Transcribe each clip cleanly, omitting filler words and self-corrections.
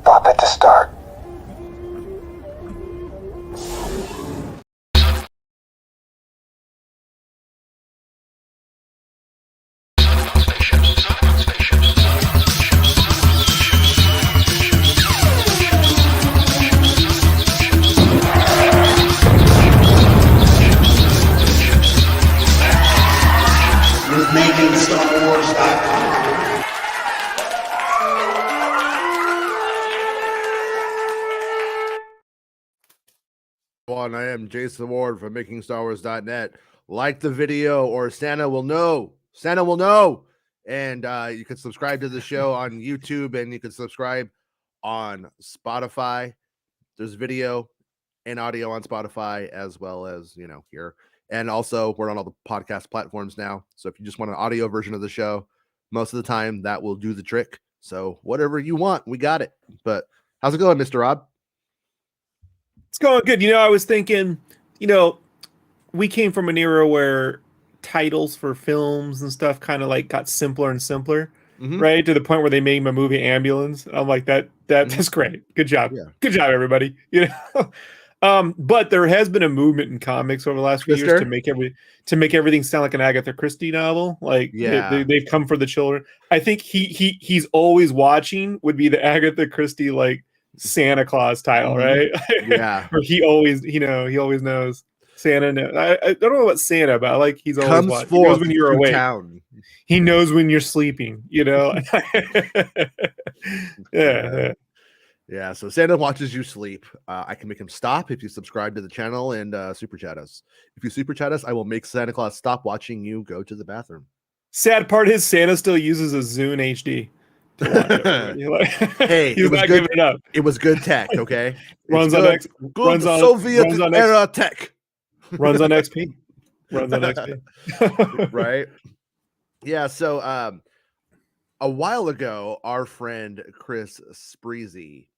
Pop it to start. With MakingStarWars.net. I am Jason Ward from MakingStarWars.net. Like the video or Santa will know. Santa will know. And you can subscribe to the show on YouTube, and you can subscribe on Spotify. There's video and audio on Spotify as well as, here. And also we're on all the podcast platforms now. So if you just want an audio version of the show, most of the time that will do the trick. So whatever you want, we got it. But how's it going, Mr. Rob? It's going good. I was thinking, we came from an era where titles for films and stuff kind of like got simpler and simpler, right? To the point where they made my movie Ambulance. I'm like, that's great. Good job. Yeah. Good job, everybody. But there has been a movement in comics over the last few years to make everything sound like an Agatha Christie novel. Like, they've come for the children. I think he's always watching would be the Agatha Christie, like, Santa Claus title, right? Yeah. Or he always knows. Santa knows. I don't know about Santa, but I like he's always watching. He knows when you're awake. Town. He knows when you're sleeping, Yeah. So Santa watches you sleep. I can make him stop if you subscribe to the channel and super chat us. If you super chat us, I will make Santa Claus stop watching you go to the bathroom. Sad part is Santa still uses a Zune HD. Hey, he's not giving it up. It was good tech, okay? runs on Soviet era tech. Runs on XP. Runs on XP. Right? Yeah, so a while ago, our friend Chris Spreezy,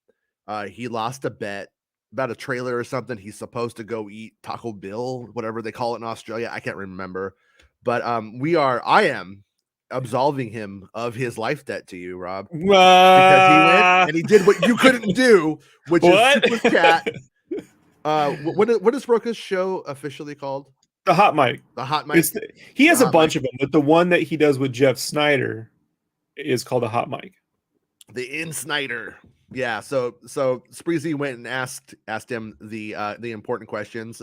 he lost a bet about a trailer or something. He's supposed to go eat Taco Bill, whatever they call it in Australia. I can't remember. But I am absolving him of his life debt to you, Rob, because he went and he did what you couldn't do, which is super chat. What is Roka's show officially called? The Hot Mic. The Hot Mic. He has a bunch of them, but the one that he does with Jeff Snyder is called the Hot Mic. The In Snyder. Yeah. So Spreezy went and asked him the important questions.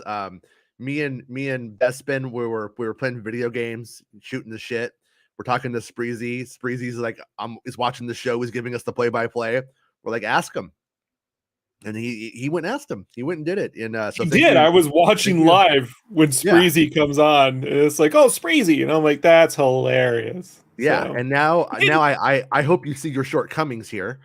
Me and Bespin, we were playing video games, shooting the shit. We're talking to Spreezy. Spreezy's like, is watching the show. He's giving us the play-by-play. We're like, ask him. And he went and asked him. He went and did it. And so he did. I was watching live when Spreezy comes on. And it's like, oh, Spreezy. And I'm like, that's hilarious. Yeah. So. And now I hope you see your shortcomings here.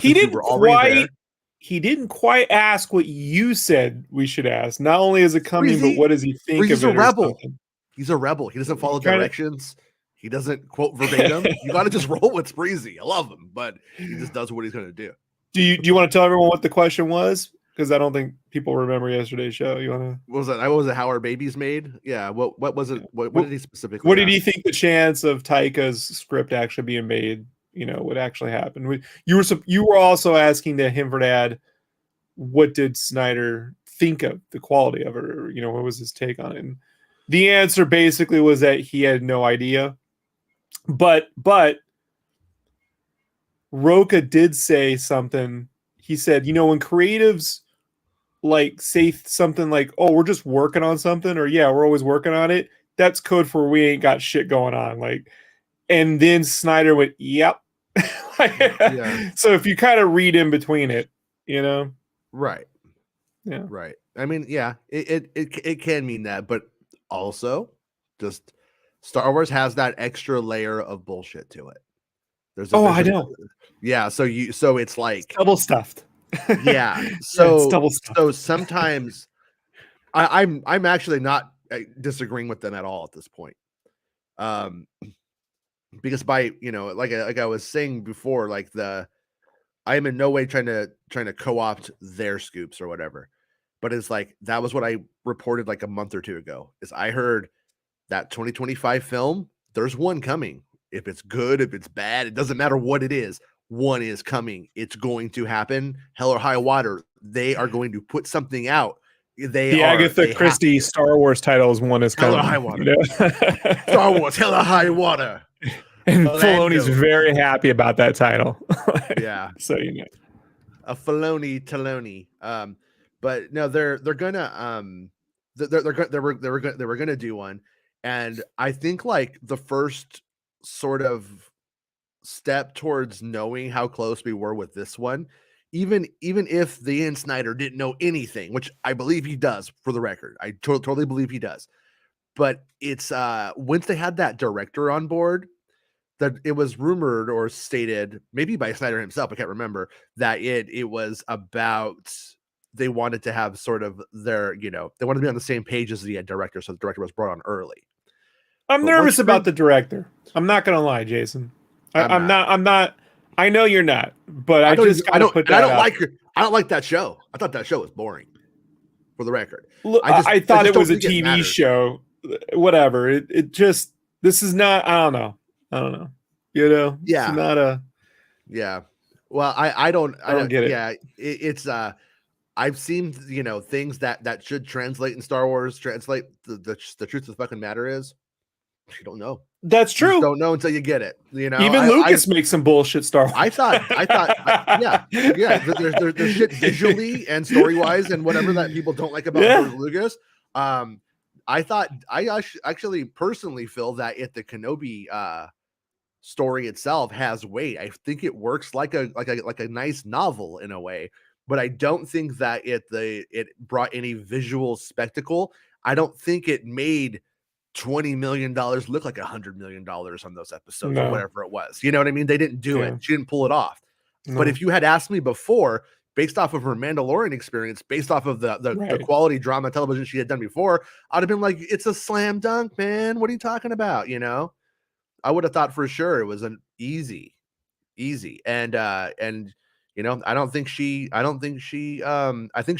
He didn't quite ask what you said we should ask. Not only is it coming, Spreezy, but what does he think of it? He's a rebel. He's a rebel. He doesn't follow directions. He doesn't quote verbatim. You got to just roll with Spreezy. I love him, but he just does what he's going to do. Do you want to tell everyone what the question was? Because I don't think people remember yesterday's show. You want to? What was it? How are babies made? Yeah. What was it? What did he specifically? What did he think the chance of Taika's script actually being made? Would actually happen. You were also asking to him for dad. What did Snyder think of the quality of it? Or, what was his take on it? And the answer basically was that he had no idea. But Roka did say something. He said, when creatives like say something like, "Oh, we're just working on something," or "Yeah, we're always working on it," that's code for we ain't got shit going on. Like, and then Snyder went, "Yep." So if you kind of read in between it, right? Yeah, right. I mean, yeah, it can mean that, but also just Star Wars has that extra layer of bullshit to it. I know. Yeah, so it's like it's double stuffed. Yeah. So sometimes I'm actually not disagreeing with them at all at this point. Because by like I was saying before, like I am in no way trying to co-opt their scoops or whatever, but it's like that was what I reported like a month or two ago. Is I heard that 2025 film, there's one coming. If it's good, if it's bad, it doesn't matter what it is. one is coming. It's going to happen. Hell or high water. They are going to put something out. The Agatha Christie Star Wars titles one is Hell coming. or high water. You know? Star Wars, Hell or High Water. And Filoni's very happy about that title. Yeah. So you know. A Filoni Taloni. But no, they're gonna they were gonna do one. And I think like the first sort of step towards knowing how close we were with this one, even if the Ian Snyder didn't know anything, which I believe he does, for the record, I totally believe he does. But it's once they had that director on board, that it was rumored or stated, maybe by Snyder himself, I can't remember, that it was about they wanted to have sort of their, you know, they wanted to be on the same page as the director, so the director was brought on early. I'm nervous about the director. I'm not gonna lie, Jason. I'm not. I know you're not, but I don't like that show. I thought that show was boring, for the record. I thought it was a TV show. Whatever. It just, this is not, I don't know. You know? Yeah. It's not a. Yeah. Well, I don't get it. Yeah. It's I've seen, you know, things that should translate in Star Wars, translate the truth of the fucking matter is, you don't know. That's true. You don't know until you get it. You know, even Lucas makes some bullshit Star Wars. I thought, yeah. There's shit visually and story wise and whatever that people don't like about George Lucas. I thought, I actually personally feel that if the Kenobi story itself has weight, I think it works like a nice novel in a way. But I don't think that it brought any visual spectacle. I don't think it made $20 million look like $100 million on those episodes or whatever it was. You know what I mean? They didn't do it. She didn't pull it off. No. But if you had asked me before, based off of her Mandalorian experience, based off of the quality drama television she had done before, I'd have been like, it's a slam dunk, man. What are you talking about? You know, I would have thought for sure it was an easy. And you know, I think she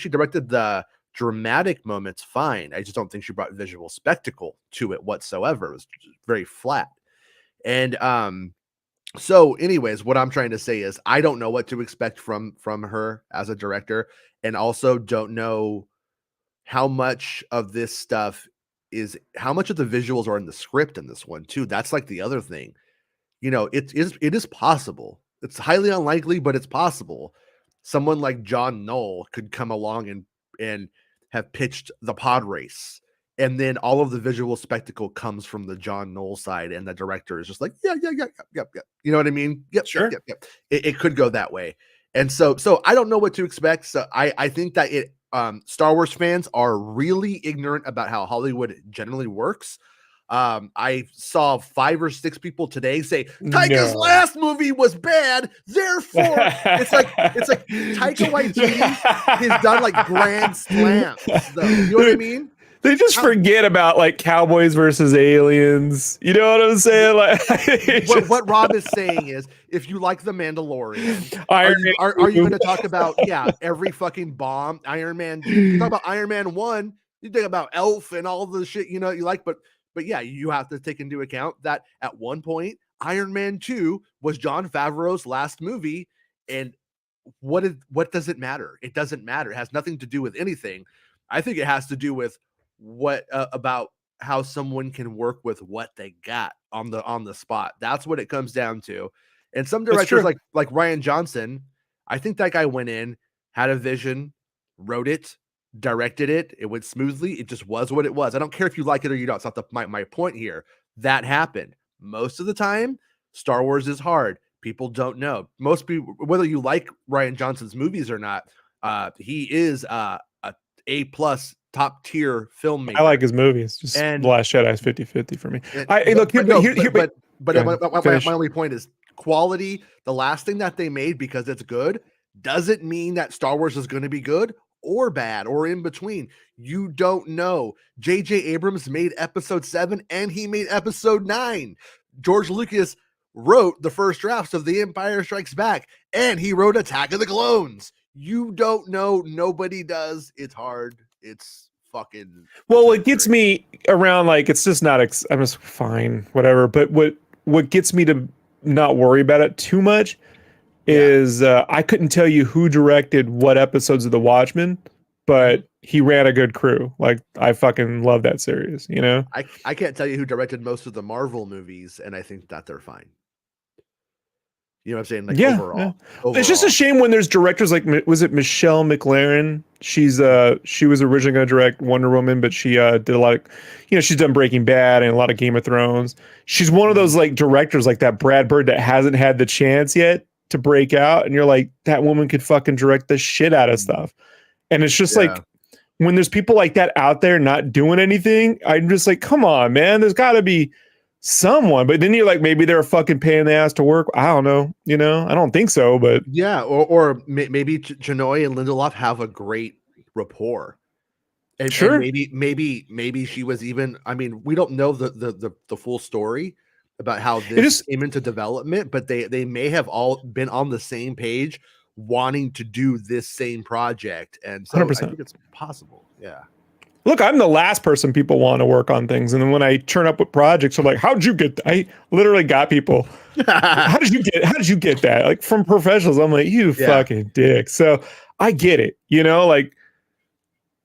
directed the dramatic moments fine. I just don't think she brought visual spectacle to it whatsoever. It was very flat. And so anyways, what I'm trying to say is I don't know what to expect from her as a director, and also don't know how much of this stuff is, how much of the visuals are in the script in this one too. That's like the other thing. You know, it is possible. It's highly unlikely, but it's possible. Someone like John Knoll could come along and have pitched the pod race, and then all of the visual spectacle comes from the John Knoll side, and the director is just like, yeah. You know what I mean? Yep, sure. Yep. It could go that way. And so I don't know what to expect. So I think that Star Wars fans are really ignorant about how Hollywood generally works. I saw 5 or 6 people today say Taika's last movie was bad, therefore it's like Taika Waititi has done like grand slams though. You know what I mean? They just forget about like Cowboys versus Aliens. You know what I'm saying? Like what Rob is saying is, if you like The Mandalorian, are you going to talk about every fucking bomb? Iron Man. You talk about Iron Man 1. You think about Elf and all the shit you know you like, but yeah, you have to take into account that at one point, Iron Man 2 was Jon Favreau's last movie. And what does it matter? It doesn't matter. It has nothing to do with anything. I think it has to do with what about how someone can work with what they got on the spot. That's what it comes down to. And some directors like Rian Johnson, I think that guy went in, had a vision, wrote it, directed it. It went smoothly. It just was what it was. I don't care if you like it or you don't. It's not my point here. That happened. Most of the time, Star Wars is hard. People don't know. Most people, whether you like Rian Johnson's movies or not, he is a A+ top tier filmmaker. I like his movies. Just and The Last Jedi is 50-50 for me. My only point is quality. The last thing that they made, because it's good, doesn't mean that Star Wars is going to be good or bad or in between. You don't know. J.J. Abrams made episode 7 and he made episode 9. George Lucas wrote the first drafts of The Empire Strikes Back and he wrote Attack of the Clones. You don't know. Nobody does. It's hard. It's fucking. Well, what gets me around, like, it's just not, I'm just fine, whatever. But what gets me to not worry about it too much is I couldn't tell you who directed what episodes of The Watchmen, but he ran a good crew. Like, I fucking love that series, you know? I can't tell you who directed most of the Marvel movies, and I think that they're fine. You know what I'm saying? Like, Yeah, overall. It's just a shame when there's directors like, was it Michelle McLaren? She was originally going to direct Wonder Woman, but she did a lot of, she's done Breaking Bad and a lot of Game of Thrones. She's one of those like directors like that Brad Bird that hasn't had the chance yet to break out, and you're like, that woman could fucking direct the shit out of stuff. And it's just like, when there's people like that out there not doing anything, I'm just like, come on, man, there's got to be someone. But then you're like, maybe they're a fucking pain in the ass to work. I don't know, I don't think so, but yeah, or maybe Janoi and Lindelof have a great rapport. And, sure. and maybe she was even, I mean, we don't know the full story about how this came into development, but they may have all been on the same page wanting to do this same project. And so 100%. I think it's possible. Yeah. Look, I'm the last person people want to work on things. And then when I turn up with projects, I'm like, how'd you get that? I literally got people. How did you get that? Like, from professionals. I'm like, you fucking dick. So I get it, like,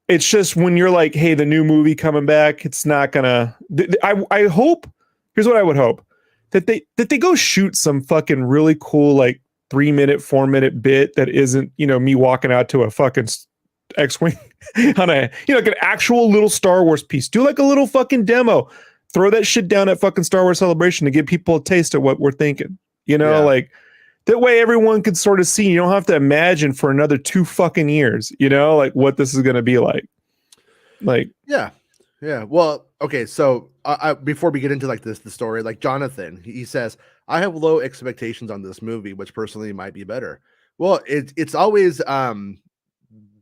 it's just when you're like, hey, the new movie coming back, it's not gonna, I hope, here's what I would hope, that they go shoot some fucking really cool, like 3-minute, 4-minute bit that isn't, me walking out to a fucking X-Wing on a, like an actual little Star Wars piece. Do like a little fucking demo. Throw that shit down at fucking Star Wars Celebration to give people a taste of what we're thinking. Like, that way everyone could sort of see. You don't have to imagine for another 2 fucking years, like what this is going to be like. Like, yeah. Well, okay. So before we get into like the story, like Jonathan, he says, I have low expectations on this movie, which personally might be better. Well, it's always,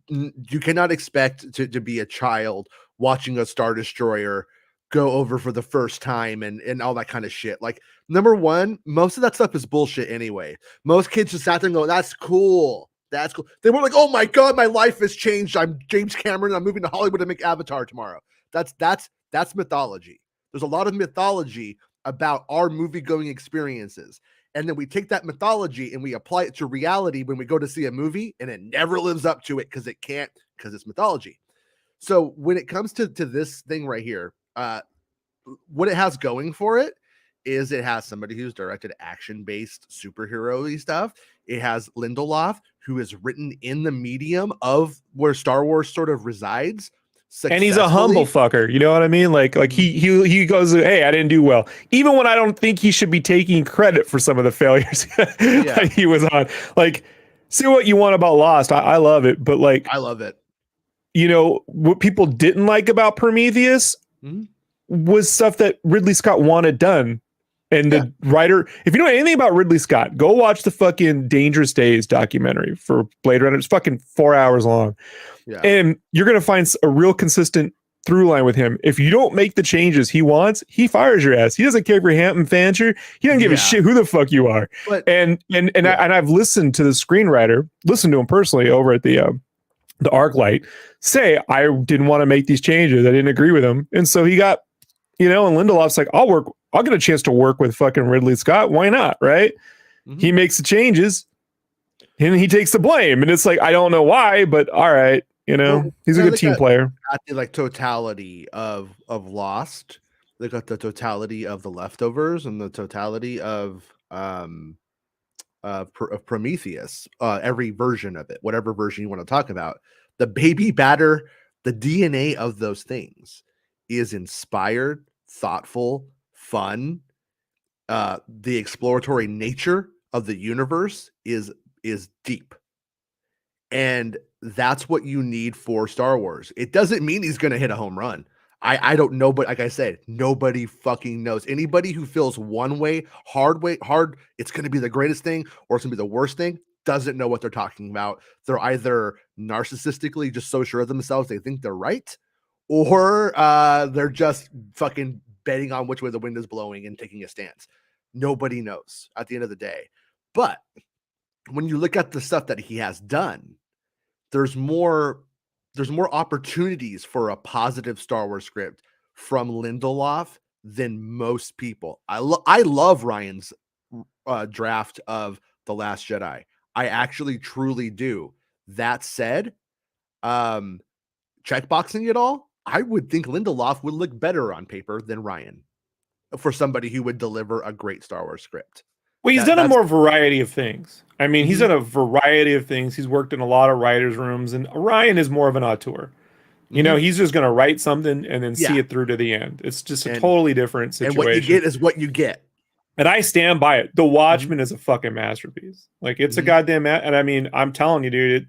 you cannot expect to be a child watching a Star Destroyer go over for the first time and all that kind of shit. Like, number one, most of that stuff is bullshit anyway. Most kids just sat there and go, that's cool. That's cool. They were like, oh my God, my life has changed. I'm James Cameron. I'm moving to Hollywood to make Avatar tomorrow. That's mythology. There's a lot of mythology about our movie going experiences. And then we take that mythology and we apply it to reality when we go to see a movie, and it never lives up to it because it can't, because it's mythology. So when it comes to this thing right here, what it has going for it is it has somebody who's directed action-based superhero-y stuff. It has Lindelof, who is written in the medium of where Star Wars sort of resides. And he's a humble fucker. You know what I mean? Like he goes, hey, I didn't do well. Even when I don't think he should be taking credit for some of the failures he was on. Like, say what you want about Lost. I love it. But like, I love it. What people didn't like about Prometheus was stuff that Ridley Scott wanted done. And the writer, if you know anything about Ridley Scott, go watch the fucking Dangerous Days documentary for Blade Runner. It's fucking 4 hours long. Yeah. And you're going to find a real consistent through line with him. If you don't make the changes he wants, he fires your ass. He doesn't care if you're Hampton Fancher. He doesn't give a shit who the fuck you are. But, and I've listened to the screenwriter, listened to him personally over at the ArcLight, say, I didn't want to make these changes. I didn't agree with him. And so he got, and Lindelof's like, I'll get a chance to work with fucking Ridley Scott. Why not? Right? He makes the changes and he takes the blame. And it's like, I don't know why, but all right. He's a good team player. At the like totality of Lost, they got the totality of The Leftovers and the totality of Prometheus, every version of it, whatever version you want to talk about. The baby batter, the DNA of those things is inspired, thoughtful, fun. The exploratory nature of the universe is deep. And that's what you need for Star Wars. It doesn't mean he's going to hit a home run. I don't know, but like I said, nobody fucking knows. Anybody who feels one way, hard, it's going to be the greatest thing or it's going to be the worst thing, doesn't know what they're talking about. They're either narcissistically just so sure of themselves they think they're right, or they're just fucking betting on which way the wind is blowing and taking a stance. Nobody knows at the end of the day. But when you look at the stuff that he has done, there's more opportunities for a positive Star Wars script from Lindelof than most people. I love Ryan's draft of The Last Jedi. I actually truly do. That said, checkboxing it all, I would think Lindelof would look better on paper than Ryan for somebody who would deliver a great Star Wars script. Well, he's done a more variety of things. I mean, he's done a variety of things. He's worked in a lot of writers' rooms, and Ryan is more of an auteur. You know, he's just going to write something and then see it through to the end. It's just a totally different situation. And what you get is what you get. And I stand by it. The Watchmen is a fucking masterpiece. Like, it's a goddamn... And I mean, I'm telling you, dude,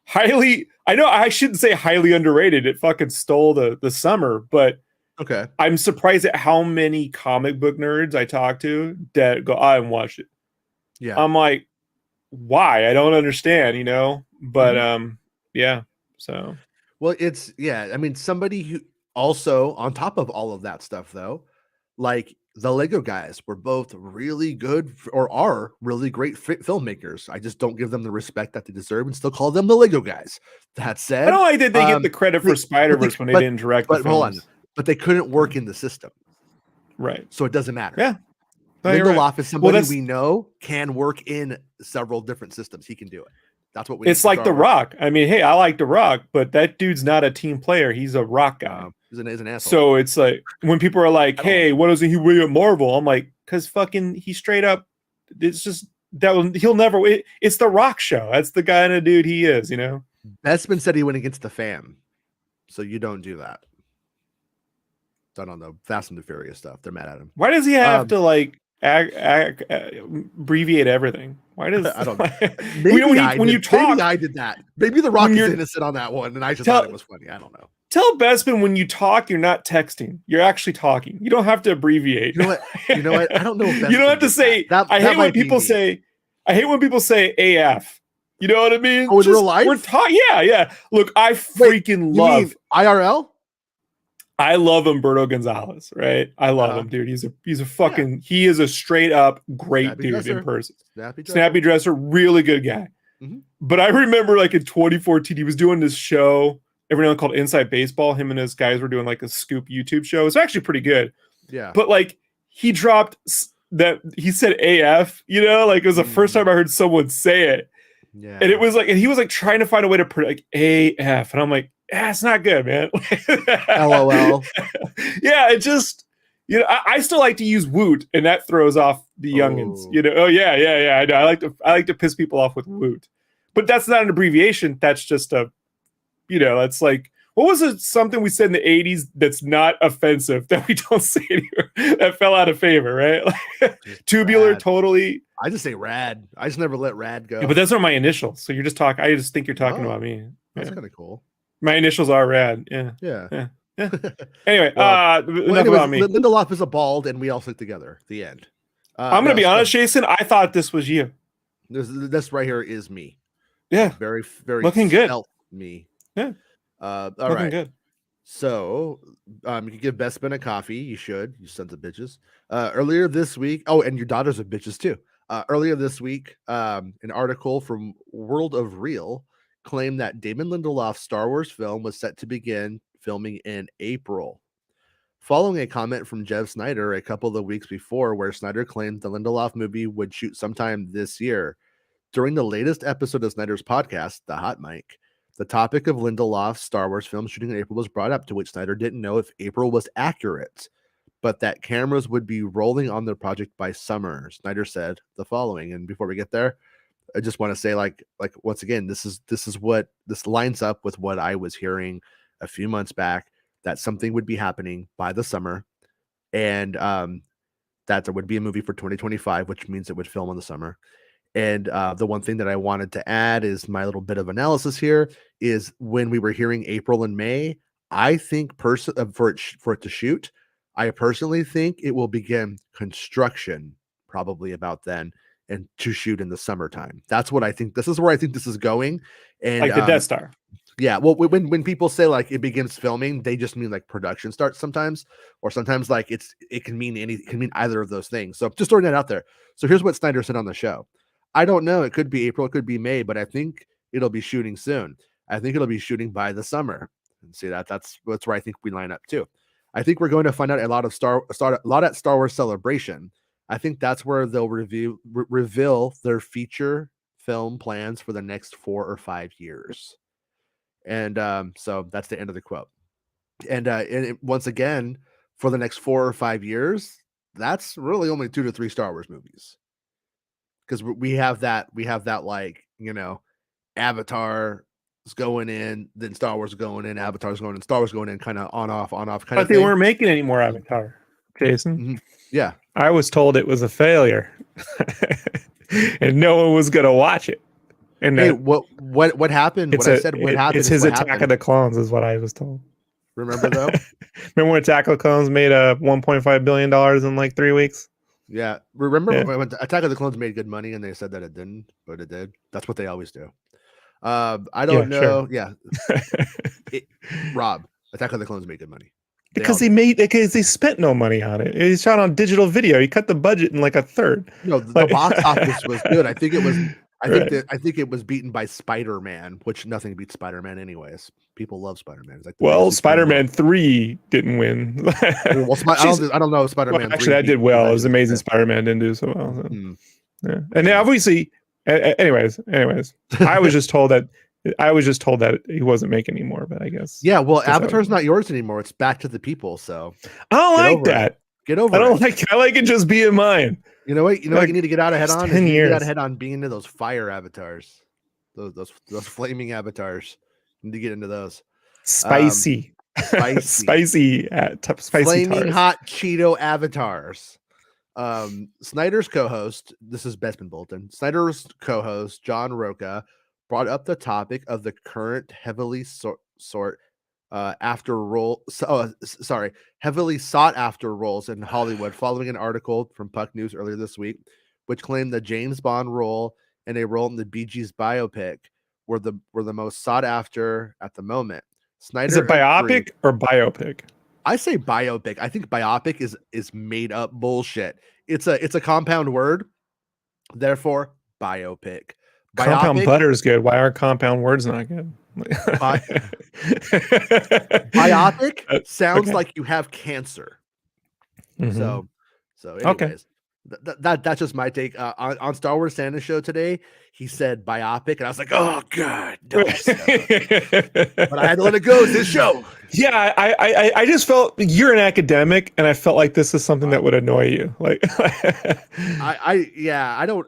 highly... I know I shouldn't say highly underrated. It fucking stole the summer, but... Okay. I'm surprised at how many comic book nerds I talk to that go, I haven't watched it. Yeah. I'm like, why? I don't understand, you know? But yeah. So well, I mean, somebody who also on top of all of that stuff though, like the Lego guys were both really good or are really great filmmakers. I just don't give them the respect that they deserve and still call them the Lego guys. That said, I don't like that they get the credit for Spider-Verse when they didn't direct the films. Hold on. But they couldn't work in the system. Right. So it doesn't matter. Yeah. No, Lindelof is somebody we know can work in several different systems. He can do it. That's what we It's like The Rock. I mean, hey, I like The Rock, but that dude's not a team player. He's a rock guy. He's an asshole. So it's like when people are like, hey, what doesn't he really at Marvel? I'm like, because fucking he straight up, it's just he'll never, it's The Rock show. That's the guy and a dude he is, you know? Bestman said he went against the fam. So you don't do that. I don't know, Fast and the Furious stuff. They're mad at him. Why does he have to like abbreviate everything? Why does I don't know? Maybe I did that. Maybe The Rock is innocent on that one, and I just thought it was funny. I don't know. Tell Bestman when you talk, you're not texting. You're actually talking. You don't have to abbreviate. You know what? I don't know. If you don't have to say. I hate when people say. I hate when people say AF. You know what I mean? Oh, in real life? We're talking. Yeah. Look, I freaking love IRL. I love Humberto Gonzalez, right? I love him, dude. He's a fucking he is a straight up great Snappy dude dresser. in person. Snappy dresser, really good guy. But I remember like in 2014, he was doing this show every now called Inside Baseball. Him and his guys were doing like a scoop YouTube show. It's actually pretty good. Yeah. But like he dropped that he said AF, you know, like it was the first time I heard someone say it. Yeah. And it was like, and he was like trying to find a way to put like AF. And I'm like, it's not good, man. LOL. Yeah, it just, you know, I still like to use woot, and that throws off the youngins. You know, oh yeah. I know. I like to piss people off with woot, but that's not an abbreviation. That's just a, you know, that's like, what was it? Something we said in the 80s that's not offensive that we don't say anymore that fell out of favor, right? Like, tubular, rad. Totally. I just say rad. I just never let rad go. Yeah, but those are my initials. So you're just talking. I just think you're talking about me. That's kind of cool. My initials are rad. Yeah. Anyway, enough about me. Lindelof is a bald, and we all stick together. The end. I'm gonna be honest, Jason. I thought this was you. This right here is me. Yeah. Very, very looking good. Me. Yeah. All looking right. Good. So, you can give Bestman a coffee. You should. You sons of bitches. Earlier this week. Oh, and your daughters are bitches too. Earlier this week, an article from World of Real claimed that Damon Lindelof's Star Wars film was set to begin filming in April. Following a comment from Jeff Snyder a couple of weeks before, where Snyder claimed the Lindelof movie would shoot sometime this year. During the latest episode of Snyder's podcast, The Hot Mic, the topic of Lindelof's Star Wars film shooting in April was brought up, to which Snyder didn't know if April was accurate, but that cameras would be rolling on the project by summer. Snyder said the following, and before we get there, I just want to say, like once again, this lines up with what I was hearing a few months back, that something would be happening by the summer, and that there would be a movie for 2025, which means it would film in the summer. And the one thing that I wanted to add is my little bit of analysis here is when we were hearing April and May, I think for it to shoot, I personally think it will begin construction probably about then, and to shoot in the summertime. That's what I think. This is where I think this is going. And like the Death Star. Yeah. Well, when people say like it begins filming, they just mean like production starts sometimes, or sometimes like it can mean either of those things. So just throwing that out there. So here's what Snyder said on the show. I don't know. It could be April, it could be May, but I think it'll be shooting soon. I think it'll be shooting by the summer. And see that's where I think we line up too. I think we're going to find out a lot at Star Wars Celebration. I think that's where they'll reveal their feature film plans for the next 4 or 5 years. And so that's the end of the quote. And once again, for the next 4 or 5 years, that's really only 2 to 3 Star Wars movies. Because we have that like, Avatar is going in, then Star Wars is going in, Avatar's going in, Star Wars going in, kind of on off kind but of they thing. weren't making any more Avatar, Jason. Mm-hmm. Yeah. I was told it was a failure and no one was going to watch it. And hey, what happened? What happened? It's his Attack of the Clones is what I was told. Remember though? Remember when Attack of the Clones made $1.5 billion in like 3 weeks? Yeah. Remember when Attack of the Clones made good money and they said that it didn't, but it did? That's what they always do. I don't know. Sure. Yeah. Rob, Attack of the Clones made good money. Because they spent no money on it. It shot on digital video. He cut the budget in like a third. No, the box office was good. I think it was I think it was beaten by Spider-Man, which nothing beats Spider-Man anyways. People love Spider-Man. It's like Spider-Man 3 didn't win. Well, I don't know if Spider-Man 3 actually that did well. It was Amazing Spider-Man didn't do so well. So. Yeah. And then obviously anyways, I was just told that he wasn't making any more, but I guess. Yeah, well, Avatar's not yours anymore. It's back to the people, so I don't like that. Get over it. I like it just being mine. You know what? What you need to get out ahead on? 10 years. Get out ahead on being into those fire avatars. Those flaming avatars. You need to get into those. Spicy. Spicy flaming hot Cheeto avatars. Snyder's co-host, this is Bespin Bolton. Snyder's co-host, John Roca, brought up the topic of the current heavily sought after roles in Hollywood following an article from Puck News earlier this week, which claimed the James Bond role and a role in the Bee Gees biopic were the most sought after at the moment. Snyder is it biopic or biopic? I say biopic. I think biopic is made up bullshit. It's a compound word, therefore biopic. Compound butter is good. Why are compound words not good? Biopic sounds like you have cancer. Mm-hmm. So anyways, that's just my take. On Star Wars Santa Show today, he said biopic, and I was like, oh god, don't but I had to let it go. It's his show. Yeah, I just felt you're an academic, and I felt like this is something that would annoy you. Like, I don't.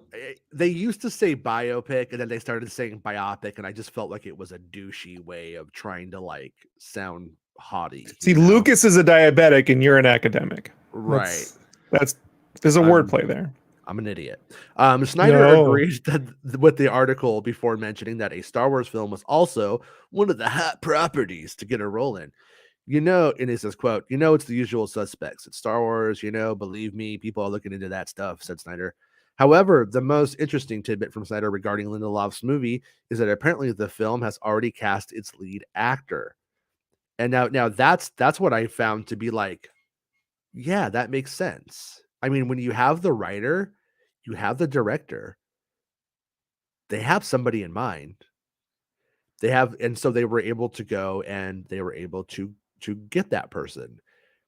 They used to say biopic, and then they started saying biopic, and I just felt like it was a douchey way of trying to like sound haughty. See, Lucas is a diabetic, and you're an academic, right? There's a wordplay there. I'm an idiot. Snyder agreed with the article before mentioning that a Star Wars film was also one of the hot properties to get a role in. And he says, quote, it's the usual suspects. It's Star Wars, believe me, people are looking into that stuff, said Snyder. However, the most interesting tidbit from Snyder regarding Lindelof's movie is that apparently the film has already cast its lead actor. And now that's what I found to be like, yeah, that makes sense. I mean, when you have the writer, you have the director, they have somebody in mind. And so they were able to go and they were able to get that person.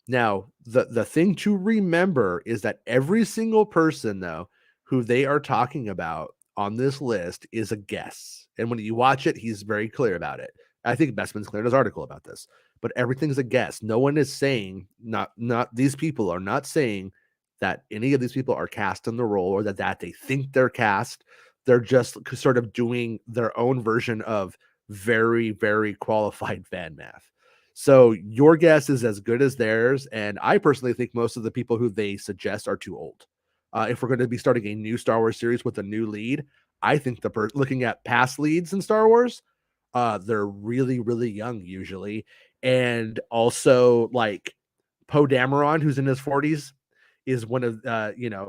Now, the thing to remember is that every single person, though, who they are talking about on this list is a guess. And when you watch it, he's very clear about it. I think Bestman's clear in his article about this, but everything's a guess. No one is saying, not these people are not saying that any of these people are cast in the role or that they think they're cast. They're just sort of doing their own version of very, very qualified fan math. So your guess is as good as theirs. And I personally think most of the people who they suggest are too old. If we're going to be starting a new Star Wars series with a new lead, I think looking at past leads in Star Wars, they're really, really young usually. And also like Poe Dameron, who's in his 40s, is one of,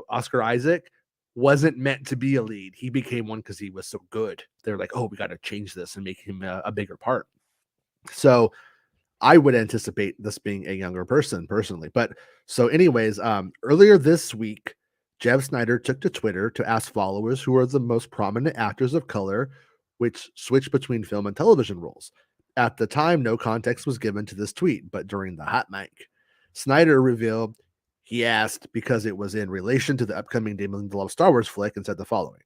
Oscar Isaac wasn't meant to be a lead. He became one because he was so good. They're like, oh, we got to change this and make him a bigger part. So I would anticipate this being a younger person personally. But so anyways, earlier this week, Jeff Snyder took to Twitter to ask followers who are the most prominent actors of color, which switch between film and television roles. At the time, no context was given to this tweet, but during the hot mic, Snyder revealed He asked because it was in relation to the upcoming Damon Lindelof Star Wars flick and said the following.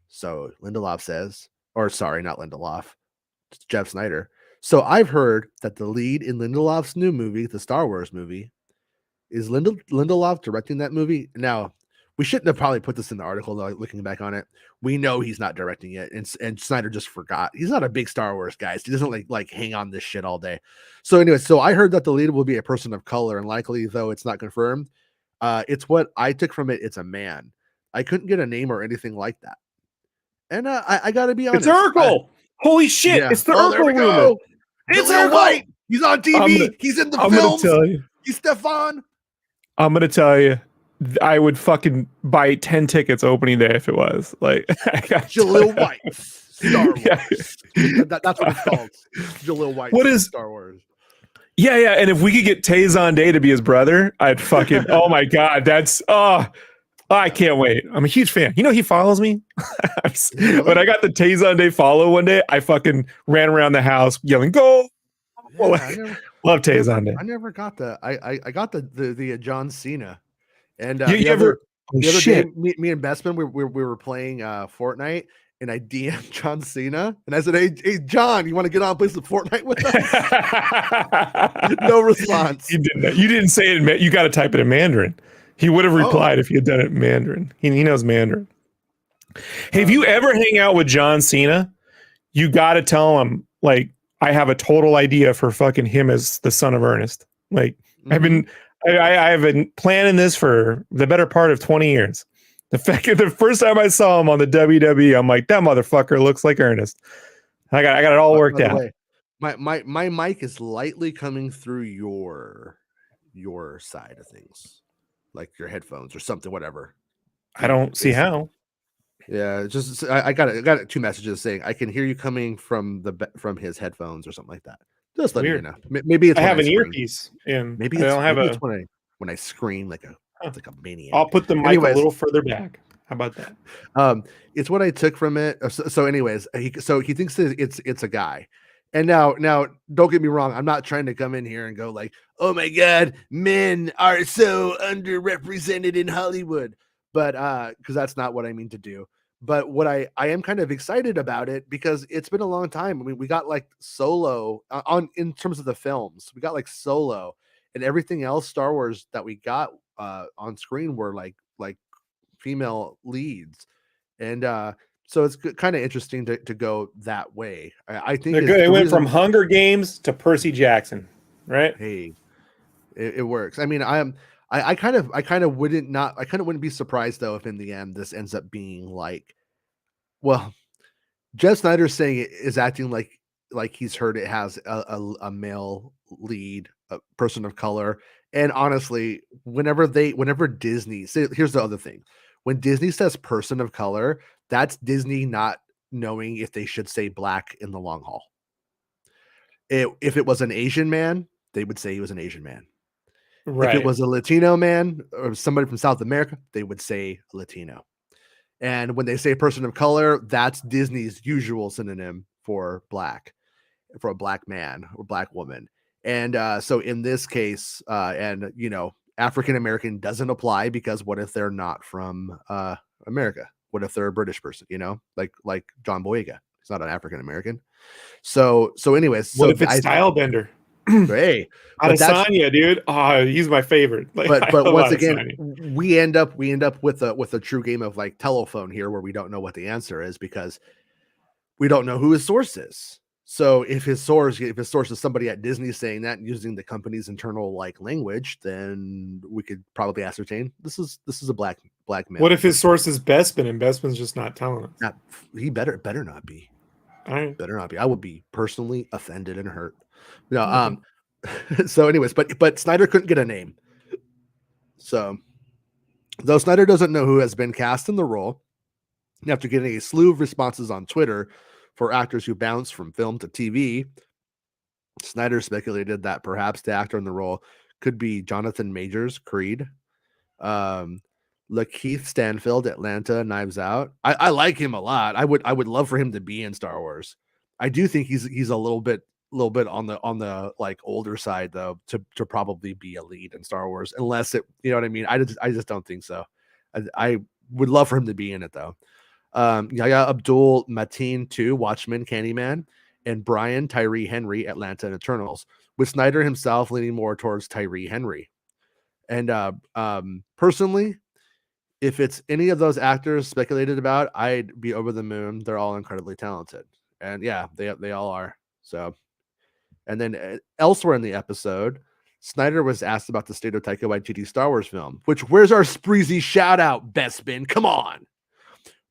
So Lindelof says, or sorry, not Lindelof, it's Jeff Snyder. So I've heard that the lead in Lindelof's new movie, the Star Wars movie, is Lindelof directing that movie. Now, we shouldn't have probably put this in the article, though, looking back on it. We know he's not directing it, and Snyder just forgot. He's not a big Star Wars guy. So he doesn't like hang on this shit all day. So anyway, so I heard that the lead will be a person of color, and likely, though it's not confirmed, it's what I took from it. It's a man. I couldn't get a name or anything like that. And I got to be honest. It's Urkel. Holy shit! Yeah. It's the There Urkel we rumor. go. It's Jaleel Urkel. White. He's on TV. He's in the I'm films. gonna tell you. He's Stefan. I'm gonna tell you. I would fucking buy 10 tickets opening day if it was like Jaleel White, Star Wars. Yeah. That's what it's called. Jaleel White. What is Star Wars? Yeah, yeah. And if we could get Tay Zonday to be his brother, I'd fucking. Oh my god, that's I can't wait. I'm a huge fan. You know, he follows me. When I got the Tay Zonday follow one day, I fucking ran around the house yelling, "Go!" Yeah, Love Tay Zonday. I never got the. I got the John Cena. And The other day, me and Bestman, we were playing Fortnite, and I DM'd John Cena, and I said, "Hey, John, you want to get on and play some Fortnite with us?" No response. You didn't say it. You got to type it in Mandarin. He would have replied if you had done it in Mandarin. He knows Mandarin. Hey, if you ever hang out with John Cena, you got to tell him, like, I have a total idea for fucking him as the son of Ernest. Like, I have been planning this for the better part of 20 years. The first time I saw him on the WWE, I'm like, that motherfucker looks like Ernest. I got it all worked out. My mic is lightly coming through your side of things, like your headphones or something, whatever. I don't see how. Yeah, just I got 2 messages saying I can hear you coming from his headphones or something like that. Just let me know. Maybe it's I have an earpiece in. Maybe it's when I scream like a maniac. I'll put the mic a little further back. How about that? It's what I took from it. So anyways, he thinks that it's a guy. And now don't get me wrong, I'm not trying to come in here and go like, oh my god, men are so underrepresented in Hollywood. But because that's not what I mean to do. But what I am kind of excited about it because it's been a long time. I mean, we got like Solo in terms of the films, we got like Solo, and everything else Star Wars that we got on screen were like female leads, and so it's kind of interesting to go that way. I think they're good. They went from Hunger Games to Percy Jackson, right? Hey, it works. I mean, I kind of wouldn't be surprised though if in the end this ends up being like, well, Jeff Snyder saying it is acting like he's heard it has a male lead, a person of color, and honestly, whenever Disney here's the other thing, when Disney says person of color, that's Disney not knowing if they should say black in the long haul. If it was an Asian man, they would say he was an Asian man. Right. If it was a Latino man or somebody from South America, they would say Latino. And when they say person of color, that's Disney's usual synonym for black, for a black man or black woman. And so in this case, and African American doesn't apply because what if they're not from America? What if they're a British person? Like John Boyega, he's not an African American. So anyways, what if it's Stylebender? Hey, Adesanya, dude. Oh, he's my favorite. But once again, we end up with a true game of like telephone here, where we don't know what the answer is because we don't know who his source is. So if his source is somebody at Disney saying that and using the company's internal like language, then we could probably ascertain this is a black man. What if his source is Bespin and Bespin's just not telling us? He better not be. All right. Better not be. I would be personally offended and hurt. No, so anyways, but Snyder couldn't get a name. So though Snyder doesn't know who has been cast in the role, after getting a slew of responses on Twitter for actors who bounce from film to TV, Snyder speculated that perhaps the actor in the role could be Jonathan Majors, Creed, Lakeith Stanfield, Atlanta, Knives Out. I like him a lot. I would love for him to be in Star Wars. I do think he's a little bit little bit on the like older side though to probably be a lead in Star Wars, unless it, you know what I mean. I just don't think so. I would love for him to be in it though. Yahya Abdul Mateen 2, Watchmen, Candyman, and Brian Tyree Henry, Atlanta and Eternals, with Snyder himself leaning more towards Tyree Henry. And personally, if it's any of those actors speculated about, I'd be over the moon. They're all incredibly talented, and yeah, they all are. So, and then elsewhere in the episode, Snyder was asked about the state of Taika Waititi Star Wars film. Which, where's our Spreezy shout out, Bespin? Come on.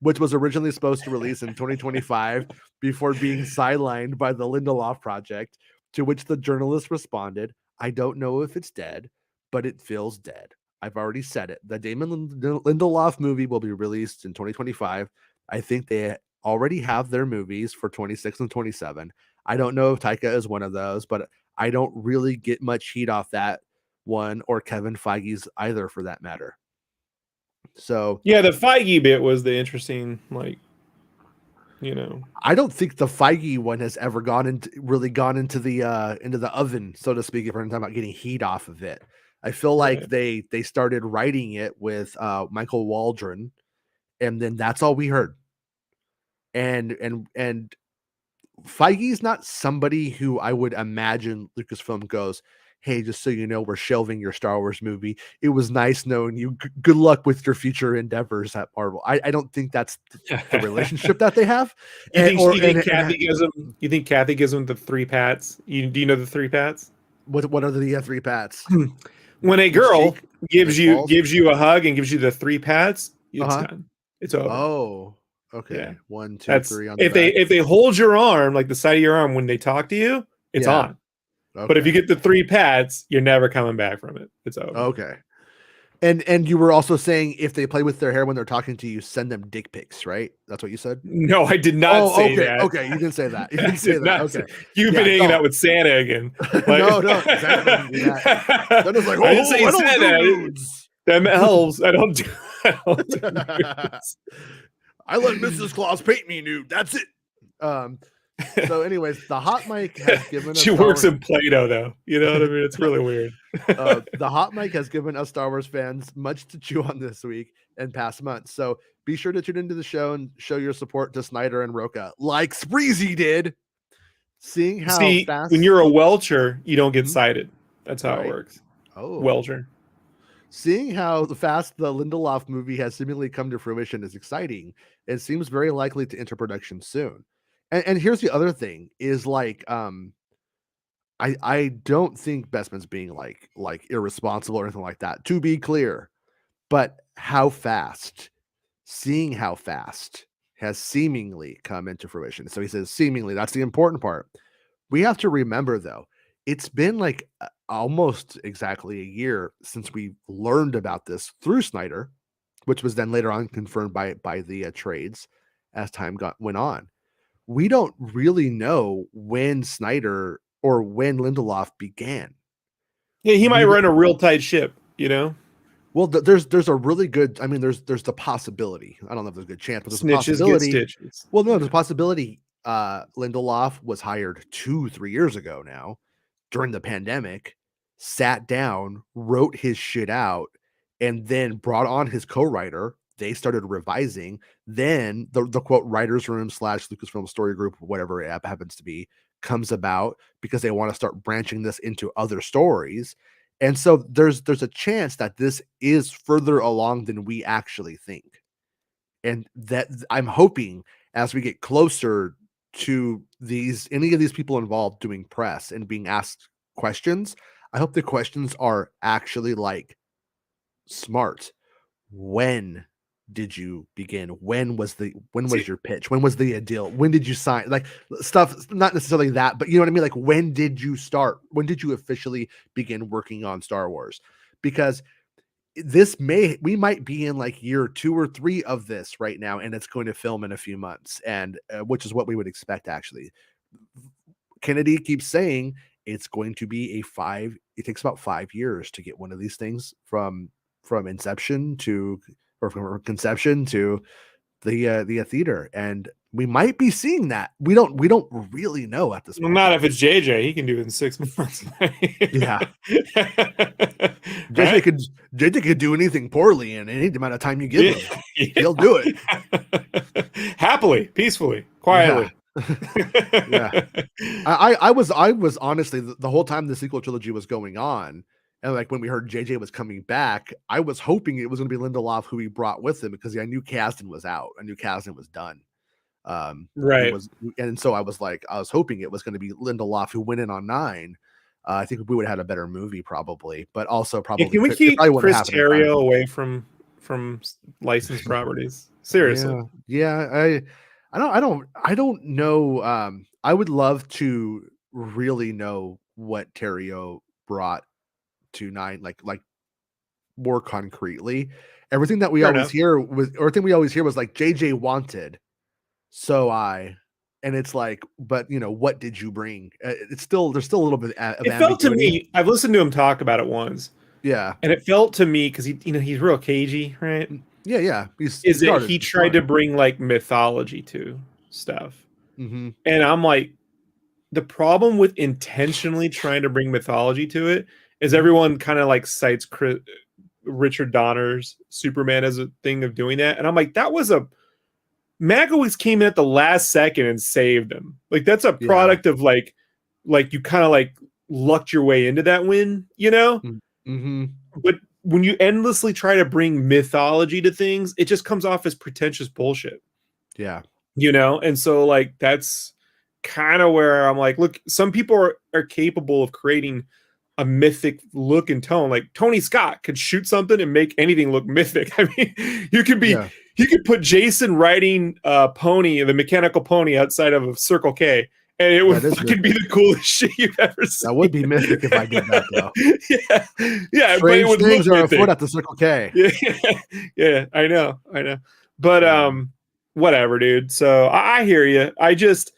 Which was originally supposed to release in 2025 before being sidelined by the Lindelof project. To which the journalist responded, "I don't know if it's dead, but it feels dead. I've already said it. The Damon Lindelof movie will be released in 2025. I think they already have their movies for 26 and 27. I don't know if Taika is one of those, but I don't really get much heat off that one or Kevin Feige's either, for that matter." So yeah, the Feige bit was the interesting, like, you know. I don't think the Feige one has ever gone into the oven, so to speak, if we're talking about getting heat off of it. I feel like they started writing it with Michael Waldron, and then that's all we heard. And Feige's not somebody who I would imagine Lucasfilm goes, "Hey, just so you know, we're shelving your Star Wars movie. It was nice knowing you. Good luck with your future endeavors at Marvel." I don't think that's the relationship that they have. You think Kathy gives him the three pats? Do you know the three pats? What are the three pats? When a girl gives you a hug and gives you the three pats, it's done. It's over. Oh, okay. Yeah. 1, 2, 3 on the back. If they hold your arm, like the side of your arm, when they talk to you, it's on. Okay. But if you get the three pats, you're never coming back from it. It's over. Okay. And you were also saying if they play with their hair when they're talking to you, send them dick pics, right? That's what you said? No, I did not say that. Okay, you didn't say that. You didn't say that. Okay. You've been hanging out with Santa again. Like, no, Santa didn't do that. Then it's like, I didn't say Santa. Them elves. I don't do nudes. I let Mrs. Claus paint me nude. That's it. So anyways, the hot mic has given us... She works in Play-Doh, though. You know what I mean? It's really weird. The hot mic has given us Star Wars fans much to chew on this week and past months. So be sure to tune into the show and show your support to Snyder and Roca, like Spreezy did. Seeing how fast... when you're a Welcher, you don't get cited. That's how it works. Oh. Welcher. Seeing how fast the Lindelof movie has seemingly come to fruition is exciting. It seems very likely to enter production soon. And here's the other thing is like, I don't think Bestman's being like irresponsible or anything like that, to be clear, but seeing how fast has seemingly come into fruition. So he says seemingly, that's the important part. We have to remember though, it's been like almost exactly a year since we learned about this through Snyder, which was then later on confirmed by the trades as time went on. We don't really know when Snyder or when Lindelof began. Yeah, he might run a real tight ship, you know? Well, there's a really good, I mean, there's the possibility. I don't know if there's a good chance, but there's a possibility. Stitches. Well, no, there's a possibility Lindelof was hired 2-3 years ago now during the pandemic, sat down, wrote his shit out, and then brought on his co-writer. They started revising. Then the quote writers room / Lucasfilm story group, whatever it happens to be, comes about because they want to start branching this into other stories. And so there's a chance that this is further along than we actually think. And that I'm hoping as we get closer to any of these people involved doing press and being asked questions, I hope the questions are actually like smart. When did you begin? When was your pitch? When was the deal? When did you sign? Like stuff, not necessarily that, but you know what I mean? Like, when did you start? When did you officially begin working on Star Wars? Because we might be in like year 2 or 3 of this right now, and it's going to film in a few months, and which is what we would expect. Actually, Kennedy keeps saying it's going to be it takes about 5 years to get one of these things from inception to, or from conception to the theater, and we might be seeing that. We don't really know at this Well, point. not if it's JJ. He can do it in 6 months. Yeah. Right? JJ could do anything poorly in any amount of time you give him. Yeah. He'll do it. Happily, peacefully, quietly. Yeah. I was honestly the whole time the sequel trilogy was going on, and like when we heard JJ was coming back, I was hoping it was going to be Lindelof who he brought with him, because I knew Kasdan was out. I knew Kasdan was done. Right. And so I was hoping it was going to be Lindelof who went in on 9. I think we would have had a better movie probably, but also probably Can we keep Chris Terrio away from licensed properties? Seriously. Yeah. I don't know. I would love to really know what Terrio brought to 9, like more concretely. Everything that we always hear was like JJ wanted, and it's like, but what did you bring? There's still a little bit of it felt to me, I've listened to him talk about it once. Yeah. And it felt to me, because he's real cagey, right? Yeah. He tried to bring like mythology to stuff. Mm-hmm. And I'm like, the problem with intentionally trying to bring mythology to it is everyone kind of like cites Richard Donner's Superman as a thing of doing that. And I'm like, Magowitz came in at the last second and saved him. Like, that's a product of like you kind of like lucked your way into that win, Mm-hmm. But when you endlessly try to bring mythology to things, it just comes off as pretentious bullshit. Yeah. And so like that's kind of where I'm like, look, some people are capable of creating a mythic look and tone. Like Tony Scott could shoot something and make anything look mythic. I mean, you could put Jason riding the mechanical pony outside of a Circle K, and it would fucking be the coolest shit you've ever seen. That would be mythic if I did that, though. Yeah. Strange but it would things look are mythic. afoot at the Circle K. Yeah, I know. But whatever, dude. So I hear you. I just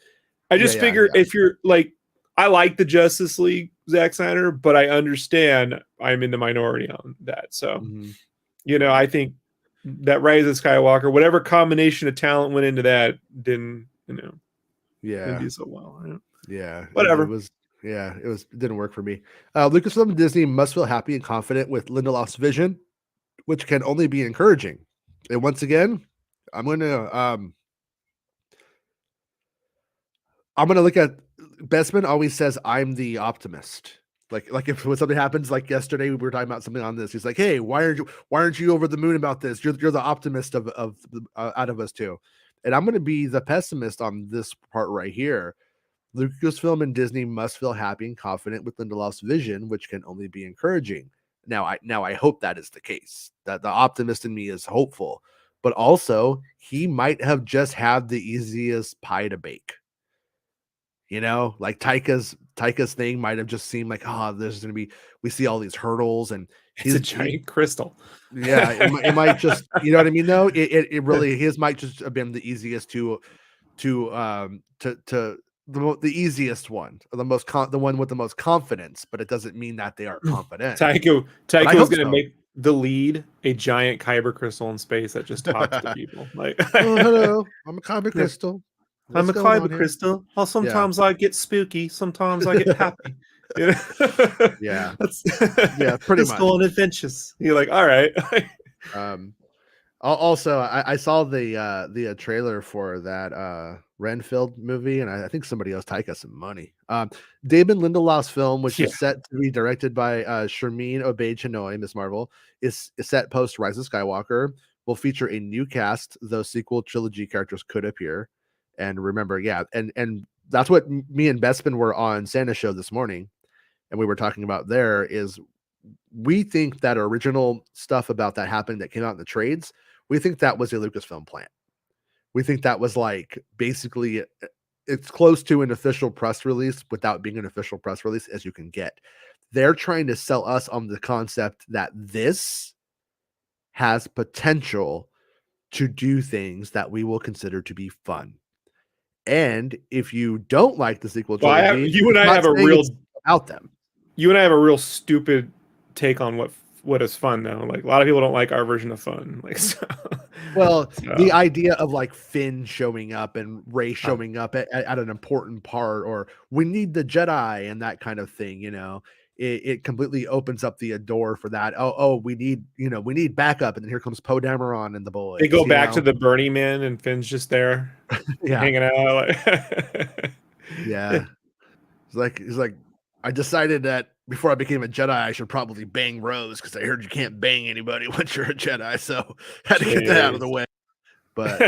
figure if you're like, I like the Justice League, Zack Snyder, but I understand I'm in the minority on that. So, I think that Rise of Skywalker, whatever combination of talent went into that, didn't do so well. Right? Yeah. Whatever. It didn't work for me. Lucasfilm and Disney must feel happy and confident with Lindelof's vision, which can only be encouraging. And once again, I'm gonna look at Bestman always says I'm the optimist. Like if when something happens, like yesterday we were talking about something on this. He's like, "Hey, why aren't you over the moon about this? You're the optimist of out of us two." And I'm going to be the pessimist on this part right here. Lucasfilm and Disney must feel happy and confident with Lindelof's vision, which can only be encouraging. Now I hope that is the case. That the optimist in me is hopeful, but also he might have just had the easiest pie to bake. Like Taika's thing might have just seemed like, there's going to be, we see all these hurdles and it's a giant crystal. Yeah. It might just, you know what I mean? Though it really, his might just have been the easiest the easiest one, or the one with the most confidence, but it doesn't mean that they are confident. Taika was going to make the lead a giant kyber crystal in space that just talks to people. Like, oh, hello, I'm a kyber crystal. I'm a kyber crystal. Oh, sometimes I get spooky. Sometimes I get happy. Yeah. Pretty much. Go on adventures. You're like, all right. Also, I saw the trailer for that Renfield movie, and I think somebody else Taika some money. David Lindelof's film, which is set to be directed by Shermeen Obaid-Chinoy, Miss Marvel, is set post Rise of Skywalker. Will feature a new cast, though sequel trilogy characters could appear. And remember, and that's what me and Bestman were on Santa's show this morning, and we were talking about there is we think that original stuff about that happened that came out in the trades. We think that was a Lucasfilm plant. We think that was like basically it's close to an official press release without being an official press release as you can get. They're trying to sell us on the concept that this has potential to do things that we will consider to be fun. And if you don't like the sequel trilogy, you and I have a real about them. You and I have a real stupid take on what what is fun though. Like a lot of people don't like our version of fun. Like Well, so, the idea of like Finn showing up and Rey showing up at an important part, or we need the Jedi and that kind of thing, it completely opens up the door for that. Oh, we need backup, and then here comes Poe Dameron and the boys. they go back to the Burning Man, and Finn's just there, hanging out. Like, yeah, he's like, I decided that before I became a Jedi, I should probably bang Rose because I heard you can't bang anybody once you're a Jedi, so had to get that out of the way. But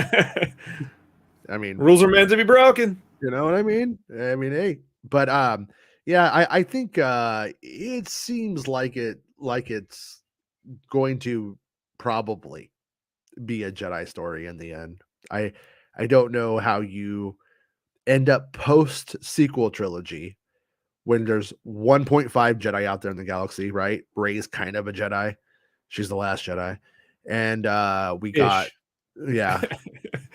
I mean, rules are meant to be broken. You know what I mean? Hey, but yeah, I think it seems like it's going to probably be a Jedi story in the end. I don't know how you end up post sequel trilogy when there's 1.5 Jedi out there in the galaxy, right? Rey's kind of a Jedi. She's the last Jedi. And we got yeah.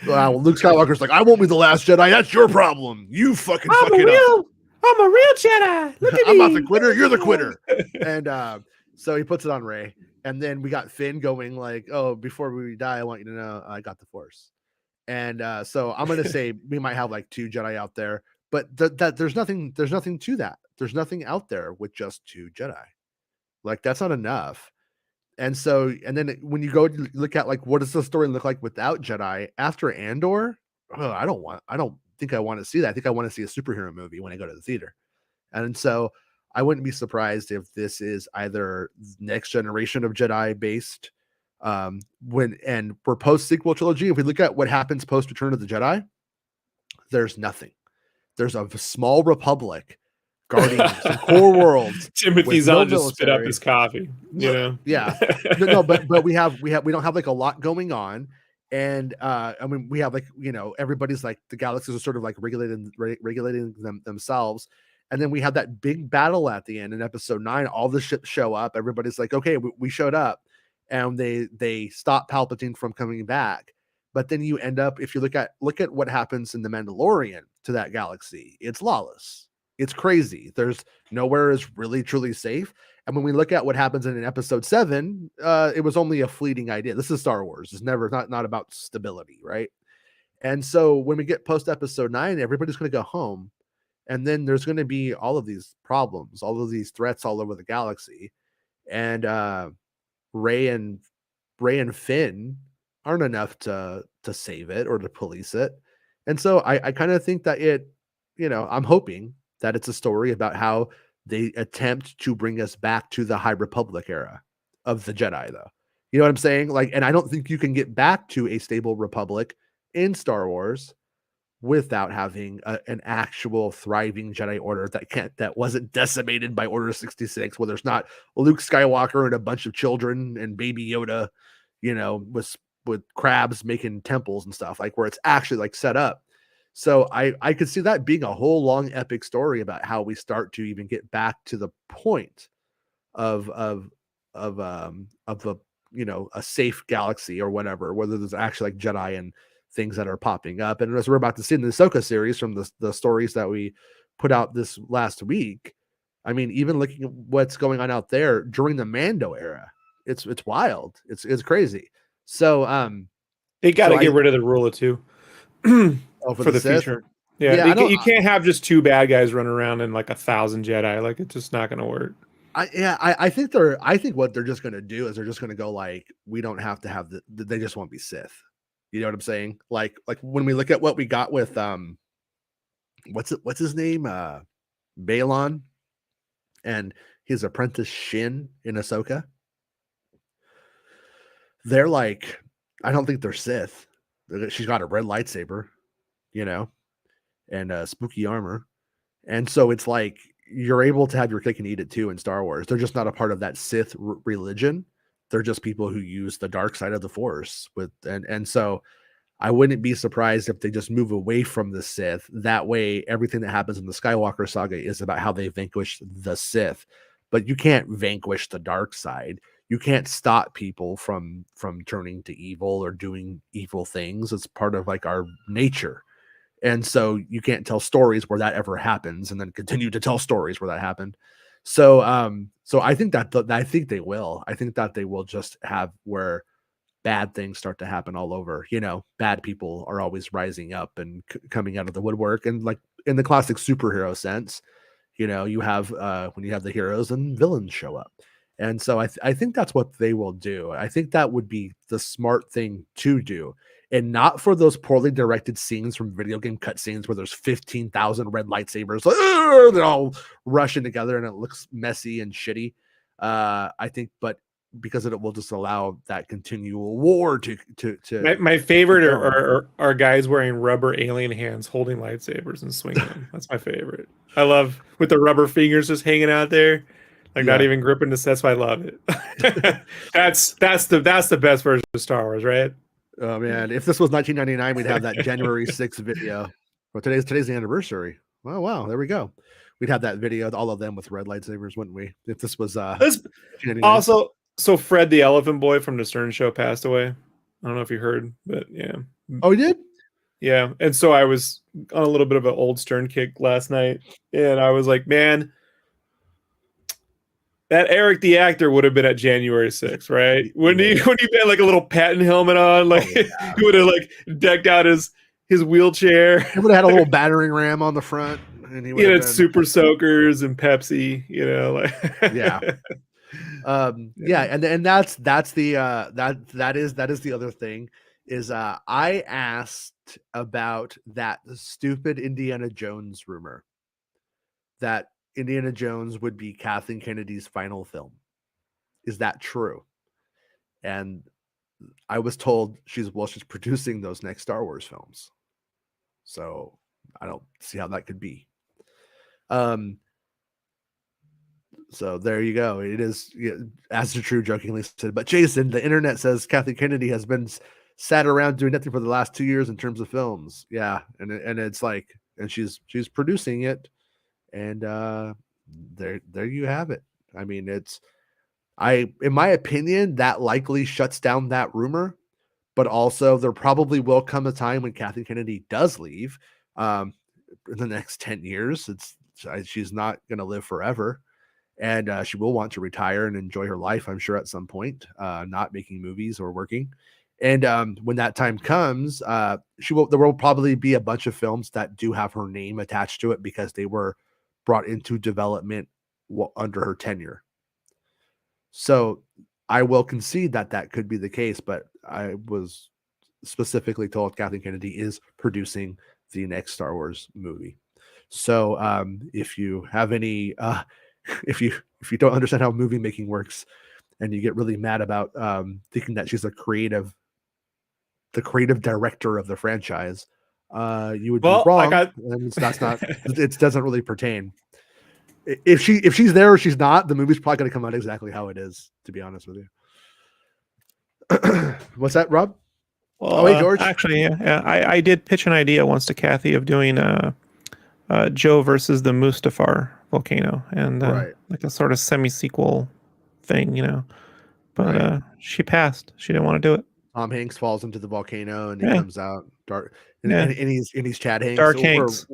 Well, Luke Skywalker's like, I won't be the last Jedi. That's your problem. You fucking fuck it up. I'm a real Jedi. Look at I'm me. not the quitter. You're the quitter. And so he puts it on Rey. And then we got Finn going like, oh, before we die, I want you to know I got the Force. And so I'm going to say we might have like 2 Jedi out there. But there's nothing to that. There's nothing out there with just 2 Jedi. Like, that's not enough. And so, and then when you go to look at like what does the story look like without Jedi after Andor, I don't think I want to see that. I think I want to see a superhero movie when I go to the theater. And so I wouldn't be surprised if this is either next generation of Jedi based and for post sequel trilogy. If we look at what happens post Return of the Jedi, there's nothing. There's a small republic guarding some core worlds. Timothy's on to spit up his coffee, Yeah. No, but we don't have like a lot going on. And I mean, we have like, everybody's like the galaxies are sort of like regulating themselves. And then we have that big battle at the end in episode 9. All the ships show up. Everybody's like, okay, we showed up, and they stop Palpatine from coming back. But then you end up, if you look at what happens in the Mandalorian to that galaxy, it's lawless. It's crazy. There's nowhere is really truly safe. And when we look at what happens in episode 7, it was only a fleeting idea. This is Star Wars. It's not about stability, right? And so when we get post episode 9, everybody's going to go home, and then there's going to be all of these problems, all of these threats all over the galaxy, and Rey and Finn aren't enough to save it or to police it. And so I kind of think that I'm hoping that it's a story about how they attempt to bring us back to the High Republic era of the Jedi, though. You know what I'm saying? Like, and I don't think you can get back to a stable Republic in Star Wars without having an actual thriving Jedi Order that wasn't decimated by Order 66, where there's not Luke Skywalker and a bunch of children and Baby Yoda, with crabs making temples and stuff, like where it's actually like set up. So I could see that being a whole long epic story about how we start to even get back to the point of a safe galaxy or whatever, whether there's actually like Jedi and things that are popping up. And as we're about to see in the Ahsoka series from the stories that we put out this last week, I mean, even looking at what's going on out there during the Mando era, it's wild. It's crazy. So they got to get rid of the rule of 2. For the future. Yeah, you can't have just 2 bad guys run around and like 1,000 Jedi. Like, it's just not going to work. I think what they're just going to do is they're just going to go like, we don't have to have they just won't be Sith. You know what I'm saying? Like when we look at what we got with what's his name, Balon, and his apprentice Shin in Ahsoka. They're like, I don't think they're Sith. She's got a red lightsaber, and spooky armor. And so it's like you're able to have your cake and eat it too in Star Wars. They're just not a part of that Sith religion. They're just people who use the dark side of the Force and so I wouldn't be surprised if they just move away from the Sith. That way, everything that happens in the Skywalker saga is about how they vanquish the Sith. But you can't vanquish the dark side. You can't stop people from turning to evil or doing evil things. It's part of like our nature. And so you can't tell stories where that ever happens and then continue to tell stories where that happened. So I think I think they will. I think that they will just have where bad things start to happen all over. Bad people are always rising up and coming out of the woodwork, and like in the classic superhero sense, you have when you have the heroes and villains show up. And so I think that's what they will do. I think that would be the smart thing to do, and not for those poorly directed scenes from video game cutscenes where there's 15,000 red lightsabers, they're all rushing together and it looks messy and shitty. I think, but because it will just allow that continual war to My favorite keep going. are guys wearing rubber alien hands holding lightsabers and swinging them. That's my favorite. I love with the rubber fingers just hanging out there, like not Yeah. even gripping the sets. I love it. that's the best version of Star Wars, right? Oh man, if this was 1999, we'd have that January 6th video. Well, today's the anniversary. Oh wow, there we go. We'd have that video, all of them with red lightsabers, wouldn't we? If this was This 1999. also, so Fred the Elephant Boy from the Stern Show passed away. I don't know if you heard, but yeah. Oh, he did? Yeah. And so I was on a little bit of an old Stern kick last night, and I was like, man, that Eric the actor would have been at January 6th, right? When he had like a little Patton helmet on, like he would have like decked out his wheelchair. He would have had a little battering ram on the front, and he would have had been... super soakers and Pepsi, like yeah. Yeah, and that's the that is the other thing is I asked about that stupid Indiana Jones rumor that Indiana Jones would be Kathleen Kennedy's final film. Is that true? And I was told she's producing those next Star Wars films. So I don't see how that could be. So there you go. It is, as the true jokingly said. But Jason, the internet says Kathleen Kennedy has been sat around doing nothing for the last 2 years in terms of films. Yeah, and it's like, and she's producing it, and there you have it. I mean, in my opinion, that likely shuts down that rumor. But also, there probably will come a time when Kathleen Kennedy does leave. In the next 10 years, she's not going to live forever. And she will want to retire and enjoy her life, I'm sure, at some point, not making movies or working. And when that time comes, there will probably be a bunch of films that do have her name attached to it because they were brought into development under her tenure. So I will concede that could be the case, but I was specifically told Kathleen Kennedy is producing the next Star Wars movie. So if you have any... if you don't understand how movie making works and you get really mad about thinking that she's the creative director of the franchise, you would be wrong. And that's not it doesn't really pertain. If she's there or she's not, the movie's probably going to come out exactly how it is, to be honest with you. What's that, Rob? Well, hey, George. Actually, yeah. I did pitch an idea once to Kathy of doing Joe versus the Mustafar volcano, and like a sort of semi-sequel thing, but she passed. She didn't want to do it. Tom Hanks falls into the volcano and he comes out dark, and he's Chad Hanks. Dark Hanks.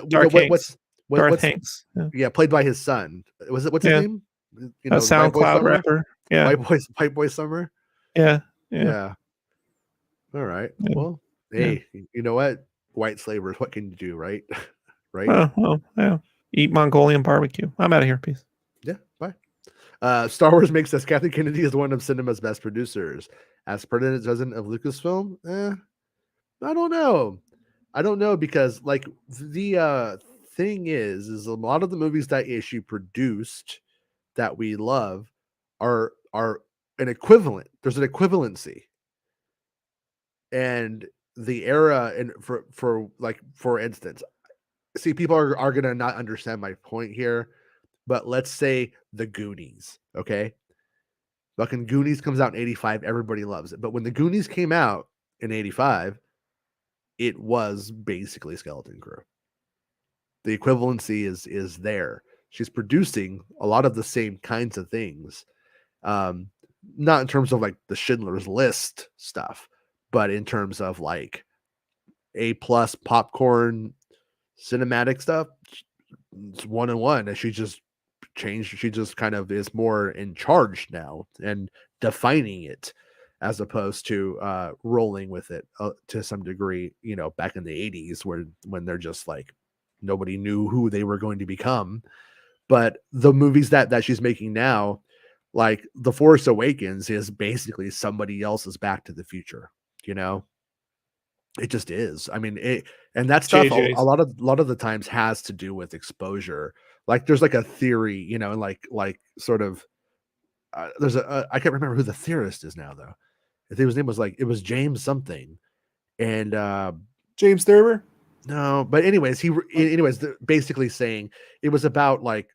Darth Hanks. Yeah, played by his son. What's his name? A SoundCloud rapper. Yeah, White Boy Summer. Yeah. All right. Yeah. Well, hey, you know what? White slavers. What can you do, right? Right. Well, yeah. Eat Mongolian barbecue. I'm out of here. Peace. Yeah, bye. Star Wars makes us Kathleen Kennedy is one of cinema's best producers. As president doesn't of Lucasfilm, I don't know because like the thing is a lot of the movies that she produced that we love are an equivalent. There's an equivalency, and the era, and for instance. See, people are going to not understand my point here, but let's say The Goonies, okay? Fucking Goonies comes out in 85, everybody loves it. But when The Goonies came out in 85, it was basically Skeleton Crew. The equivalency is there. She's producing a lot of the same kinds of things. Not in terms of like the Schindler's List stuff, but in terms of like A+ popcorn cinematic stuff. It's 1-on-1, and she's just changed. She just kind of is more in charge now and defining it, as opposed to rolling with it to some degree. Back in the 80s, when they're just like nobody knew who they were going to become. But the movies that she's making now, like The Force Awakens, is basically somebody else's Back to the Future. It just is. I mean, and that stuff a lot of the times has to do with exposure. Like there's like a theory, and like sort of there's I can't remember who the theorist is now though. I think his name was James something, and James Thurber. No, but anyways, basically saying it was about like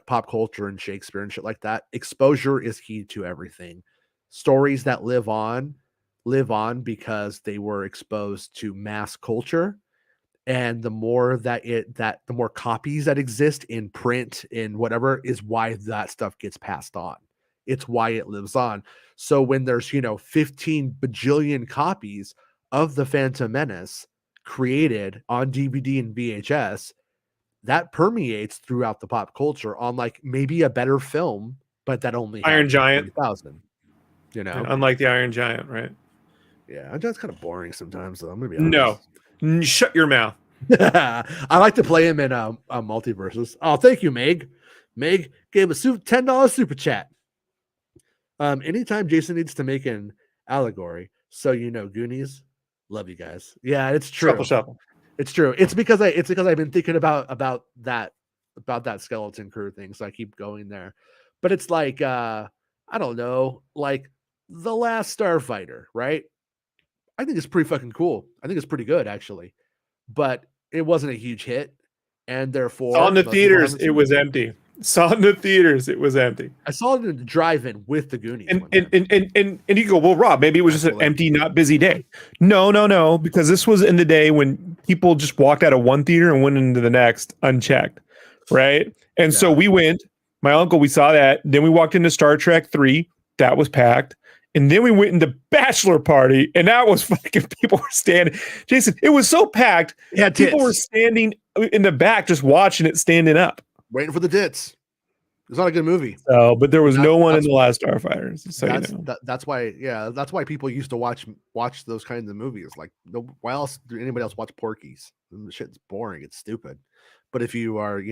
pop culture and Shakespeare and shit like that. Exposure is key to everything. Stories that live on because they were exposed to mass culture, and the more the more copies that exist in print, in whatever, is why that stuff gets passed on. It's why it lives on. So when there's 15 bajillion copies of the Phantom Menace created on DVD and VHS, that permeates throughout the pop culture on like maybe a better film, but that only Iron Giant 40,000. Unlike the Iron Giant, right? Yeah, that's kind of boring sometimes. Though I'm gonna be honest. No, shut your mouth. I like to play him in multiverses. Oh, thank you, Meg. Meg gave a $10 super chat. Anytime Jason needs to make an allegory, so Goonies. Love you guys. Yeah, it's true. Shuffle. It's true. It's because I've been thinking about that skeleton crew thing, so I keep going there. But it's like I don't know, like The Last Starfighter, right? I think it's pretty fucking cool. I think it's pretty good actually, but it wasn't a huge hit, and therefore on the theaters it was empty. Saw it in the theaters, it was empty. I saw it in the drive-in with the Goonies. And you go, well, Rob, maybe it was just an empty, not busy day. No, because this was in the day when people just walked out of one theater and went into the next unchecked, right? And so we went, my uncle, we saw that. Then we walked into Star Trek 3, that was packed. And then we went into Bachelor Party, and that was fucking, people were standing. Jason, it was so packed, people were standing in the back just watching it, standing up. Waiting for the tits. It's not a good movie. So, but there was no one in The Last Starfighters. So that's why people used to watch those kinds of movies. Like, why else do anybody else watch Porky's? The shit's boring. It's stupid. But if you are,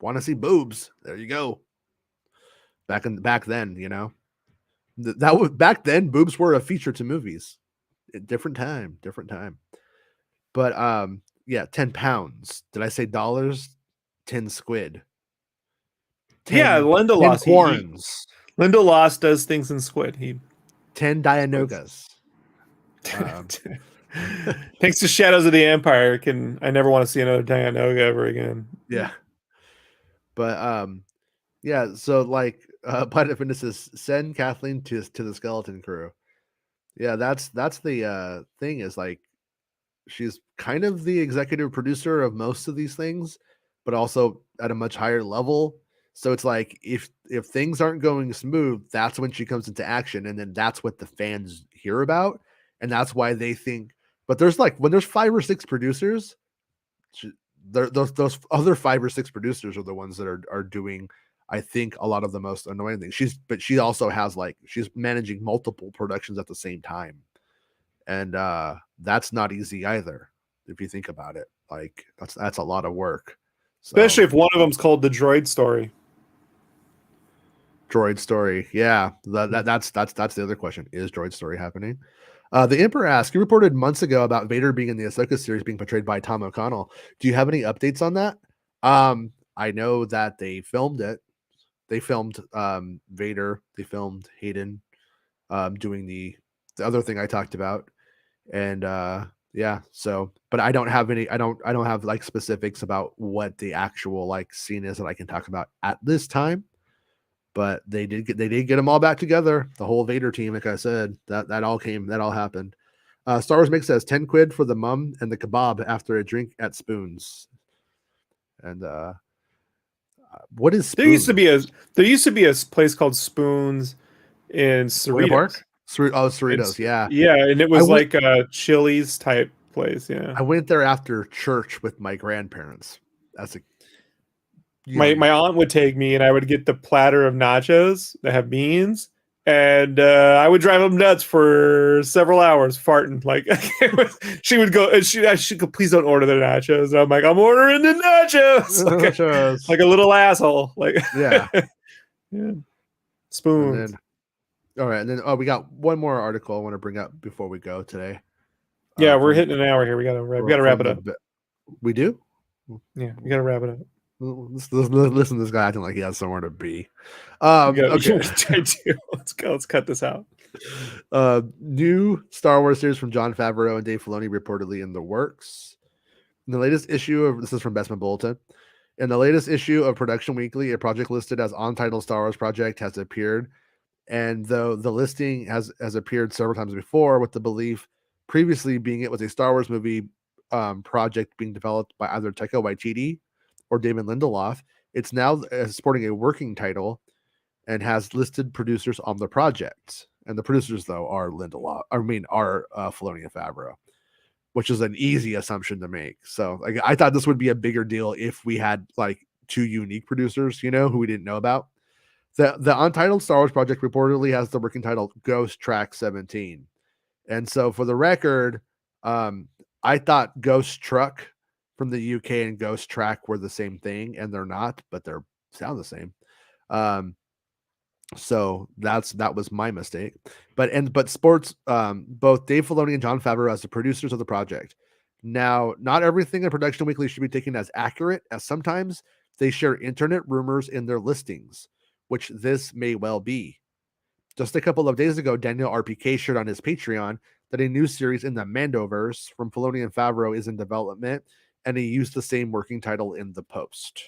want to see boobs, there you go. Back then, that was back then. Boobs were a feature to movies. Different time. But 10 pounds. Did I say dollars? 10 squid. 10, Lindelof. Lindelof does things in squid. 10 Dianogas. Thanks to Shadows of the Empire, I never want to see another Dianoga ever again. Yeah. But so like Planet Fitness says, send Kathleen to the skeleton crew. Yeah, that's the thing, is like she's kind of the executive producer of most of these things, but also at a much higher level. So it's like if things aren't going smooth, that's when she comes into action, and then that's what the fans hear about, and that's why they think. But there's like, when there's 5 or 6 producers, those other 5 or 6 producers are the ones that are doing, I think, a lot of the most annoying things. She also has she's managing multiple productions at the same time, and that's not easy either. If you think about it, like that's a lot of work. Especially if one of them's called The Droid Story. Droid Story, yeah. That's the other question. Is Droid Story happening? The Emperor asks, you reported months ago about Vader being in the Ahsoka series being portrayed by Tom O'Connell. Do you have any updates on that? I know that they filmed it. They filmed Vader. They filmed Hayden doing the other thing I talked about, and so, but I don't have any. I don't have like specifics about what the actual scene is that I can talk about at this time. But they did get them all back together. The whole Vader team, like I said, that all happened. Star Wars Mix says 10 quid for the mum and the kebab after a drink at Spoons. And what is Spoons? There used to be a place called Spoons in Cerritos. Cerritos, yeah. Yeah, and it was like a Chili's type place, yeah. I went there after church with my grandparents. My aunt would take me, and I would get the platter of nachos that have beans, and I would drive them nuts for several hours, farting. Like she would go, and she go, please don't order the nachos. And I'm like, I'm ordering the nachos, like a little asshole. Like yeah. Spoons. And then, all right, and then we got one more article I want to bring up before we go today. Yeah, we're hitting an hour here. We gotta wrap it up. We do? Yeah, we gotta wrap it up. Listen to this guy acting like he has somewhere to be. Okay. Okay. Let's go. Let's cut this out. New Star Wars series from Jon Favreau and Dave Filoni reportedly in the works. In the latest issue of this is from Bestman Bulletin. In the latest issue of Production Weekly, a project listed as Untitled Star Wars Project has appeared. And though the listing has appeared several times before, with the belief previously being it was a Star Wars movie project being developed by either Taika Waititi or David Lindelof, it's now sporting a working title and has listed producers on the project. And the producers, though, are Filoni and Favreau, which is an easy assumption to make. So like, I thought this would be a bigger deal if we had like two unique producers, who we didn't know about. The Untitled Star Wars Project reportedly has the working title Ghost Track 17. And so for the record, I thought Ghost Truck from the UK and Ghost Track were the same thing, and they're not, but they sound the same. So that was my mistake. But sports, both Dave Filoni and Jon Favreau as the producers of the project. Now, not everything in Production Weekly should be taken as accurate, as sometimes they share internet rumors in their listings, which this may well be. Just a couple of days ago, Daniel RPK shared on his Patreon that a new series in the Mandoverse from Filoni and Favreau is in development, and he used the same working title in the post.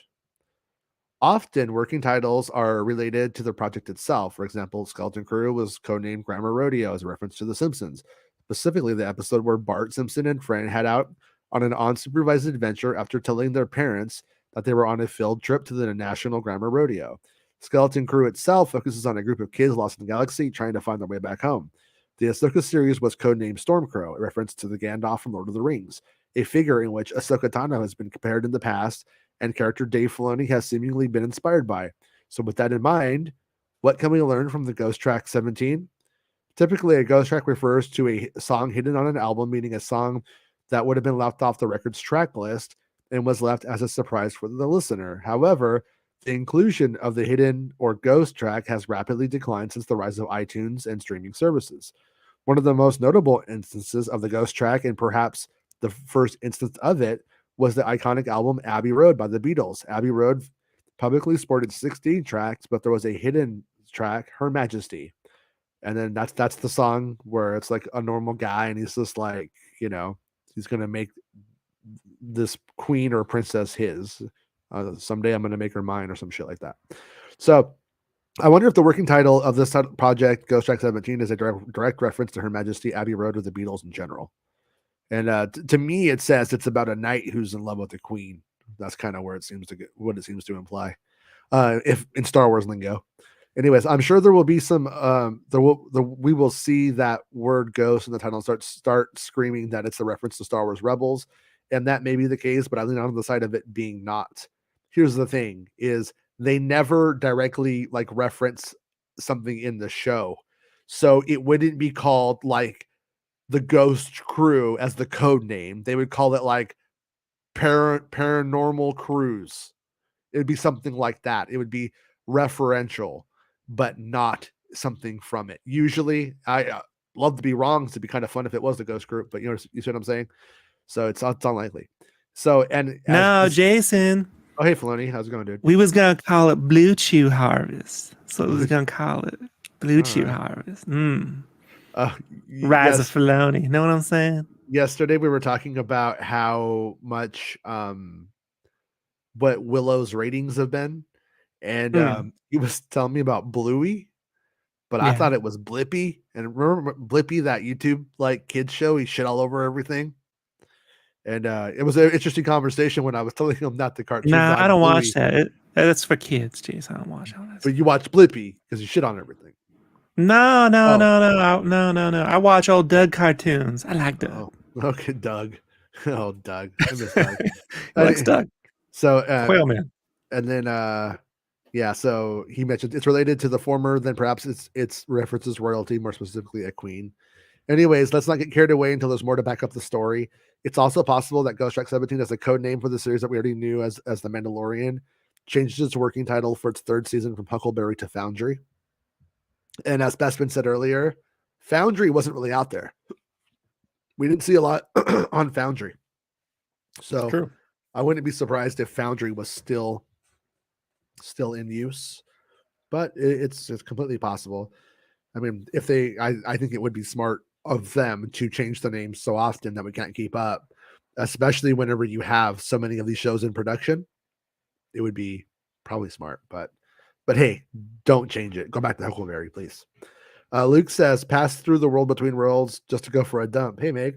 Often, working titles are related to the project itself. For example, Skeleton Crew was codenamed Grammar Rodeo as a reference to The Simpsons, specifically the episode where Bart Simpson and friend head out on an unsupervised adventure after telling their parents that they were on a field trip to the National Grammar Rodeo. Skeleton Crew itself focuses on a group of kids lost in the galaxy trying to find their way back home. The Ahsoka series was codenamed Stormcrow, a reference to the Gandalf from Lord of the Rings, a figure in which Ahsoka Tano has been compared in the past and character Dave Filoni has seemingly been inspired by. So with that in mind, what can we learn from the Ghost Track 17? Typically, a ghost track refers to a song hidden on an album, meaning a song that would have been left off the record's track list and was left as a surprise for the listener. However, the inclusion of the hidden or ghost track has rapidly declined since the rise of iTunes and streaming services. One of the most notable instances of the ghost track, and perhaps the first instance of it, was the iconic album Abbey Road by the Beatles. Abbey Road publicly sported 16 tracks, but there was a hidden track, Her Majesty. And then that's the song where it's like a normal guy and he's just like, he's going to make this queen or princess his. Someday I'm going to make her mine or some shit like that. So I wonder if the working title of this project, Ghost Track 17, is a direct reference to Her Majesty, Abbey Road, or the Beatles in general. And to me, it says it's about a knight who's in love with the queen. That's kind of where it seems to get, what it seems to imply, if in Star Wars lingo. Anyways, I'm sure there will be some. We will see that word "ghost" in the title and start screaming that it's a reference to Star Wars Rebels, and that may be the case. But I lean on the side of it being not. Here's the thing: is they never directly like reference something in the show, so it wouldn't be called like the Ghost Crew as the code name. They would call it like Paranormal Cruise. It would be something like that. It would be referential, but not something from it. Usually, I love to be wrong. So it'd be kind of fun if it was the Ghost Group, but you see what I'm saying? So it's unlikely. So Jason. Oh, hey, Filoni. How's it going, dude? We was going to call it Blue Chew Harvest. So we was going to call it Blue Chew Harvest. Rise of Filoni. Know what I'm saying? Yesterday, we were talking about how much what Willow's ratings have been. And he was telling me about Bluey, but I thought it was Blippy. And remember Blippy, that YouTube like kids show? He shit all over everything. And it was an interesting conversation when I was telling him not the cartoon. Nah, I don't watch that. That's for kids, Jason. I don't watch all that. But you watch Blippy because you shit on everything. No. I watch old Doug cartoons. I like Doug. Oh, okay, Doug. Oh, Doug. I miss Doug. Likes Doug. So Quail Man. And then yeah, so he mentioned it's related to the former, then perhaps it's references royalty, more specifically a queen. Anyways, let's not get carried away until there's more to back up the story. It's also possible that Ghost Track 17 as a code name for the series that we already knew as The Mandalorian changes its working title for its third season from Huckleberry to Foundry. And as Bespin said earlier, Foundry wasn't really out there. We didn't see a lot on Foundry. So True. I wouldn't be surprised if Foundry was still in use, but it's completely possible. I mean, if I think it would be smart of them to change the name so often that we can't keep up, especially whenever you have so many of these shows in production. It would be probably smart, but hey, don't change it. Go back to Huckleberry, please. Luke says, pass through the world between worlds just to go for a dump. Hey, Meg.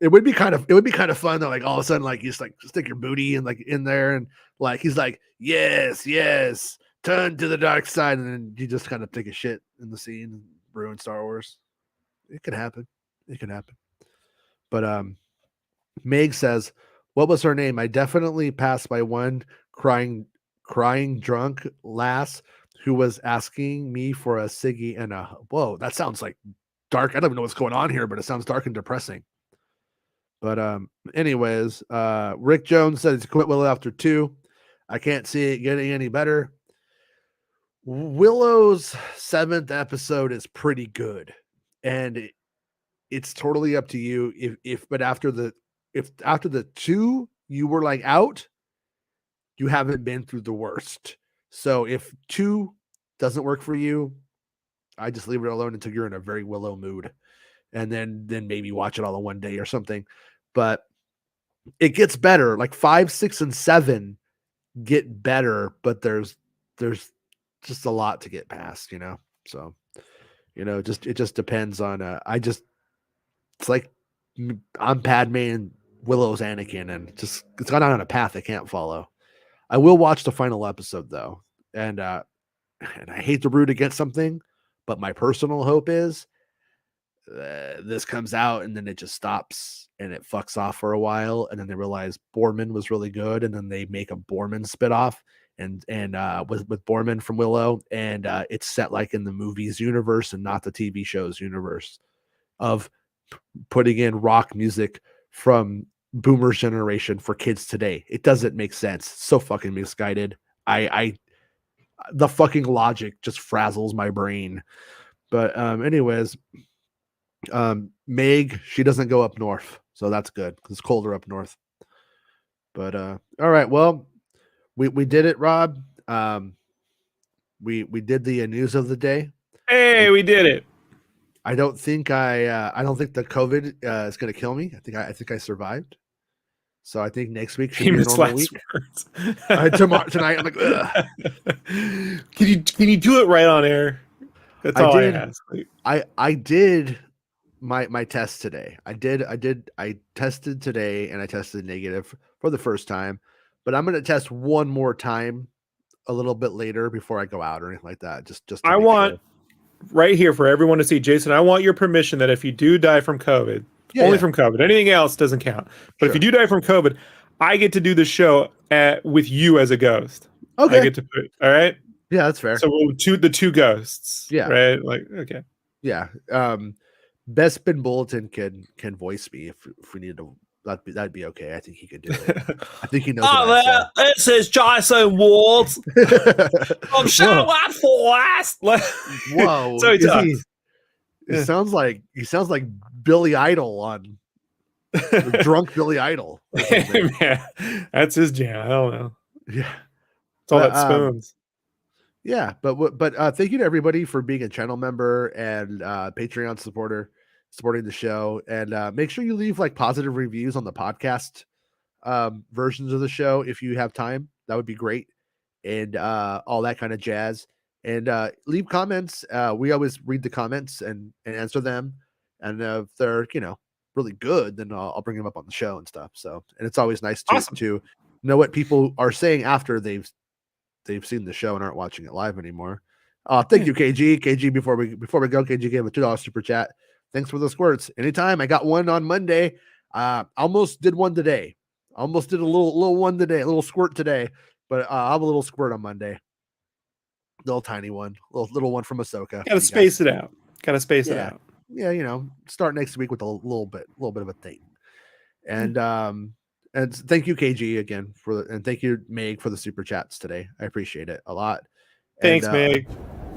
It would be kind of fun though. Like all of a sudden, like you just like stick your booty and like in there, and like he's like, yes, turn to the dark side, and then you just kind of take a shit in the scene and ruin Star Wars. It could happen. But Meg says, what was her name? I definitely passed by one crying drunk lass who was asking me for a ciggy and a whoa. That sounds like dark. I don't even know what's going on here, but it sounds dark and depressing. But anyways, Rick Jones said he's quit Willow after 2. I can't see it getting any better. Willow's 7th episode is pretty good, and it's totally up to you. But after the 2 you were like out, you haven't been through the worst. So if 2 doesn't work for you, I just leave it alone until you're in a very Willow mood, and then maybe watch it all in one day or something. But it gets better. Like 5, 6, and 7 get better, but there's just a lot to get past, So, it just depends on. It's like I'm Padme and Willow's Anakin, and it's gone on a path I can't follow. I will watch the final episode though, and I hate to root against something, but my personal hope is this comes out and then it just stops and it fucks off for a while, and then they realize Borman was really good, and then they make a Borman spinoff and with Borman from Willow, and it's set like in the movies universe and not the TV shows universe of putting in rock music from Boomer's generation for kids today. It doesn't make sense. So fucking misguided. The fucking logic just frazzles my brain. But anyways, Meg, she doesn't go up north, so that's good. It's colder up north. But all right, well, we did it, Rob. We did the news of the day. Hey, we did it. I don't think the COVID is going to kill me. I think I survived. So I think next week should be a normal week. Tonight, I'm like, ugh. Can you do it right on air? That's all I ask. I did my test today. I tested today, and I tested negative for the first time. But I'm going to test one more time a little bit later before I go out or anything like that. Just I want right here for everyone to see. Jason, I want your permission that if you do die from COVID, only from COVID, anything else doesn't count. But if you do die from COVID, I get to do the show with you as a ghost. Okay. I get to put, all right? Yeah, that's fair. So the two ghosts. Yeah. Right? Like, okay. Yeah. Bespin Bulletin can voice me if we need to. That'd be okay. I think he could do it. I think he knows. This is Jason Ward. I'm so up for last. Whoa! So he talks. It sounds like Billy Idol on drunk Billy Idol. Man, that's his jam. I don't know. Yeah, it's all that spoons. Yeah, but thank you to everybody for being a channel member and Patreon supporting the show, and make sure you leave like positive reviews on the podcast versions of the show if you have time. That would be great, and all that kind of jazz. And leave comments. We always read the comments and answer them, and if they're really good, then I'll bring them up on the show and stuff. So, and it's always nice to know what people are saying after they've seen the show and aren't watching it live anymore. Thank you, KG. KG, before we go, KG gave a $2 super chat. Thanks for the squirts. Anytime. I got one on Monday. Almost did one today. Almost did a little one today, a little squirt today, but I'll have a little squirt on Monday. Little tiny one, little one from Ahsoka. Gotta space it out. It out. Yeah, you know, start next week with a little bit of a thing. And thank you, KG, again and thank you, Meg, for the super chats today. I appreciate it a lot. Thanks, Meg.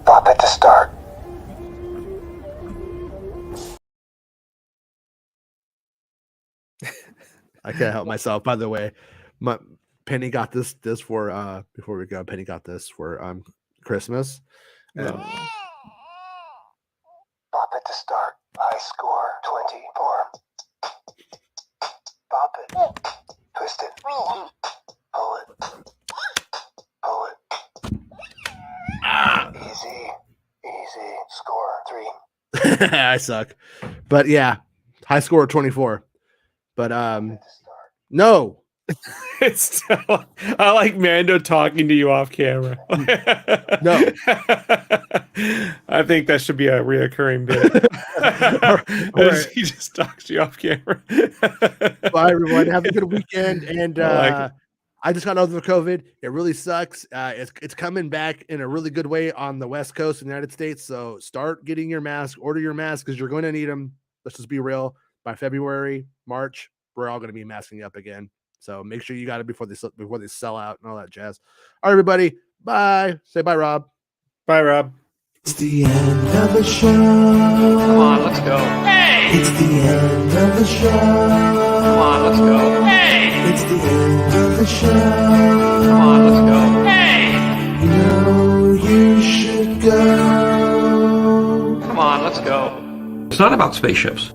Pop it to start. I can't help myself. By the way, Penny got this for before we go. Penny got this for Christmas. And Pop it to start. High score 24. Pop it. Twist it. Pull it. Pull it. Easy. Score 3. I suck. But yeah, high score 24. But no. It's still, I like Mando talking to you off camera. No. I think that should be a reoccurring bit. Right. He just talks to you off camera. Bye, everyone. Have a good weekend. And I just got over COVID. It really sucks. It's coming back in a really good way on the West Coast of the United States. So start getting your mask. Order your mask because you're going to need them. Let's just be real. By February, March, we're all going to be masking up again. So make sure you got it before they sell out and all that jazz. All right, everybody. Bye. Say bye, Rob. Bye, Rob. It's the end of the show. Come on, let's go. Hey! It's the end of the show. Come on, let's go. Hey! It's the end of the show. Come on, let's go. Hey! You know you should go. Come on, let's go. It's not about spaceships.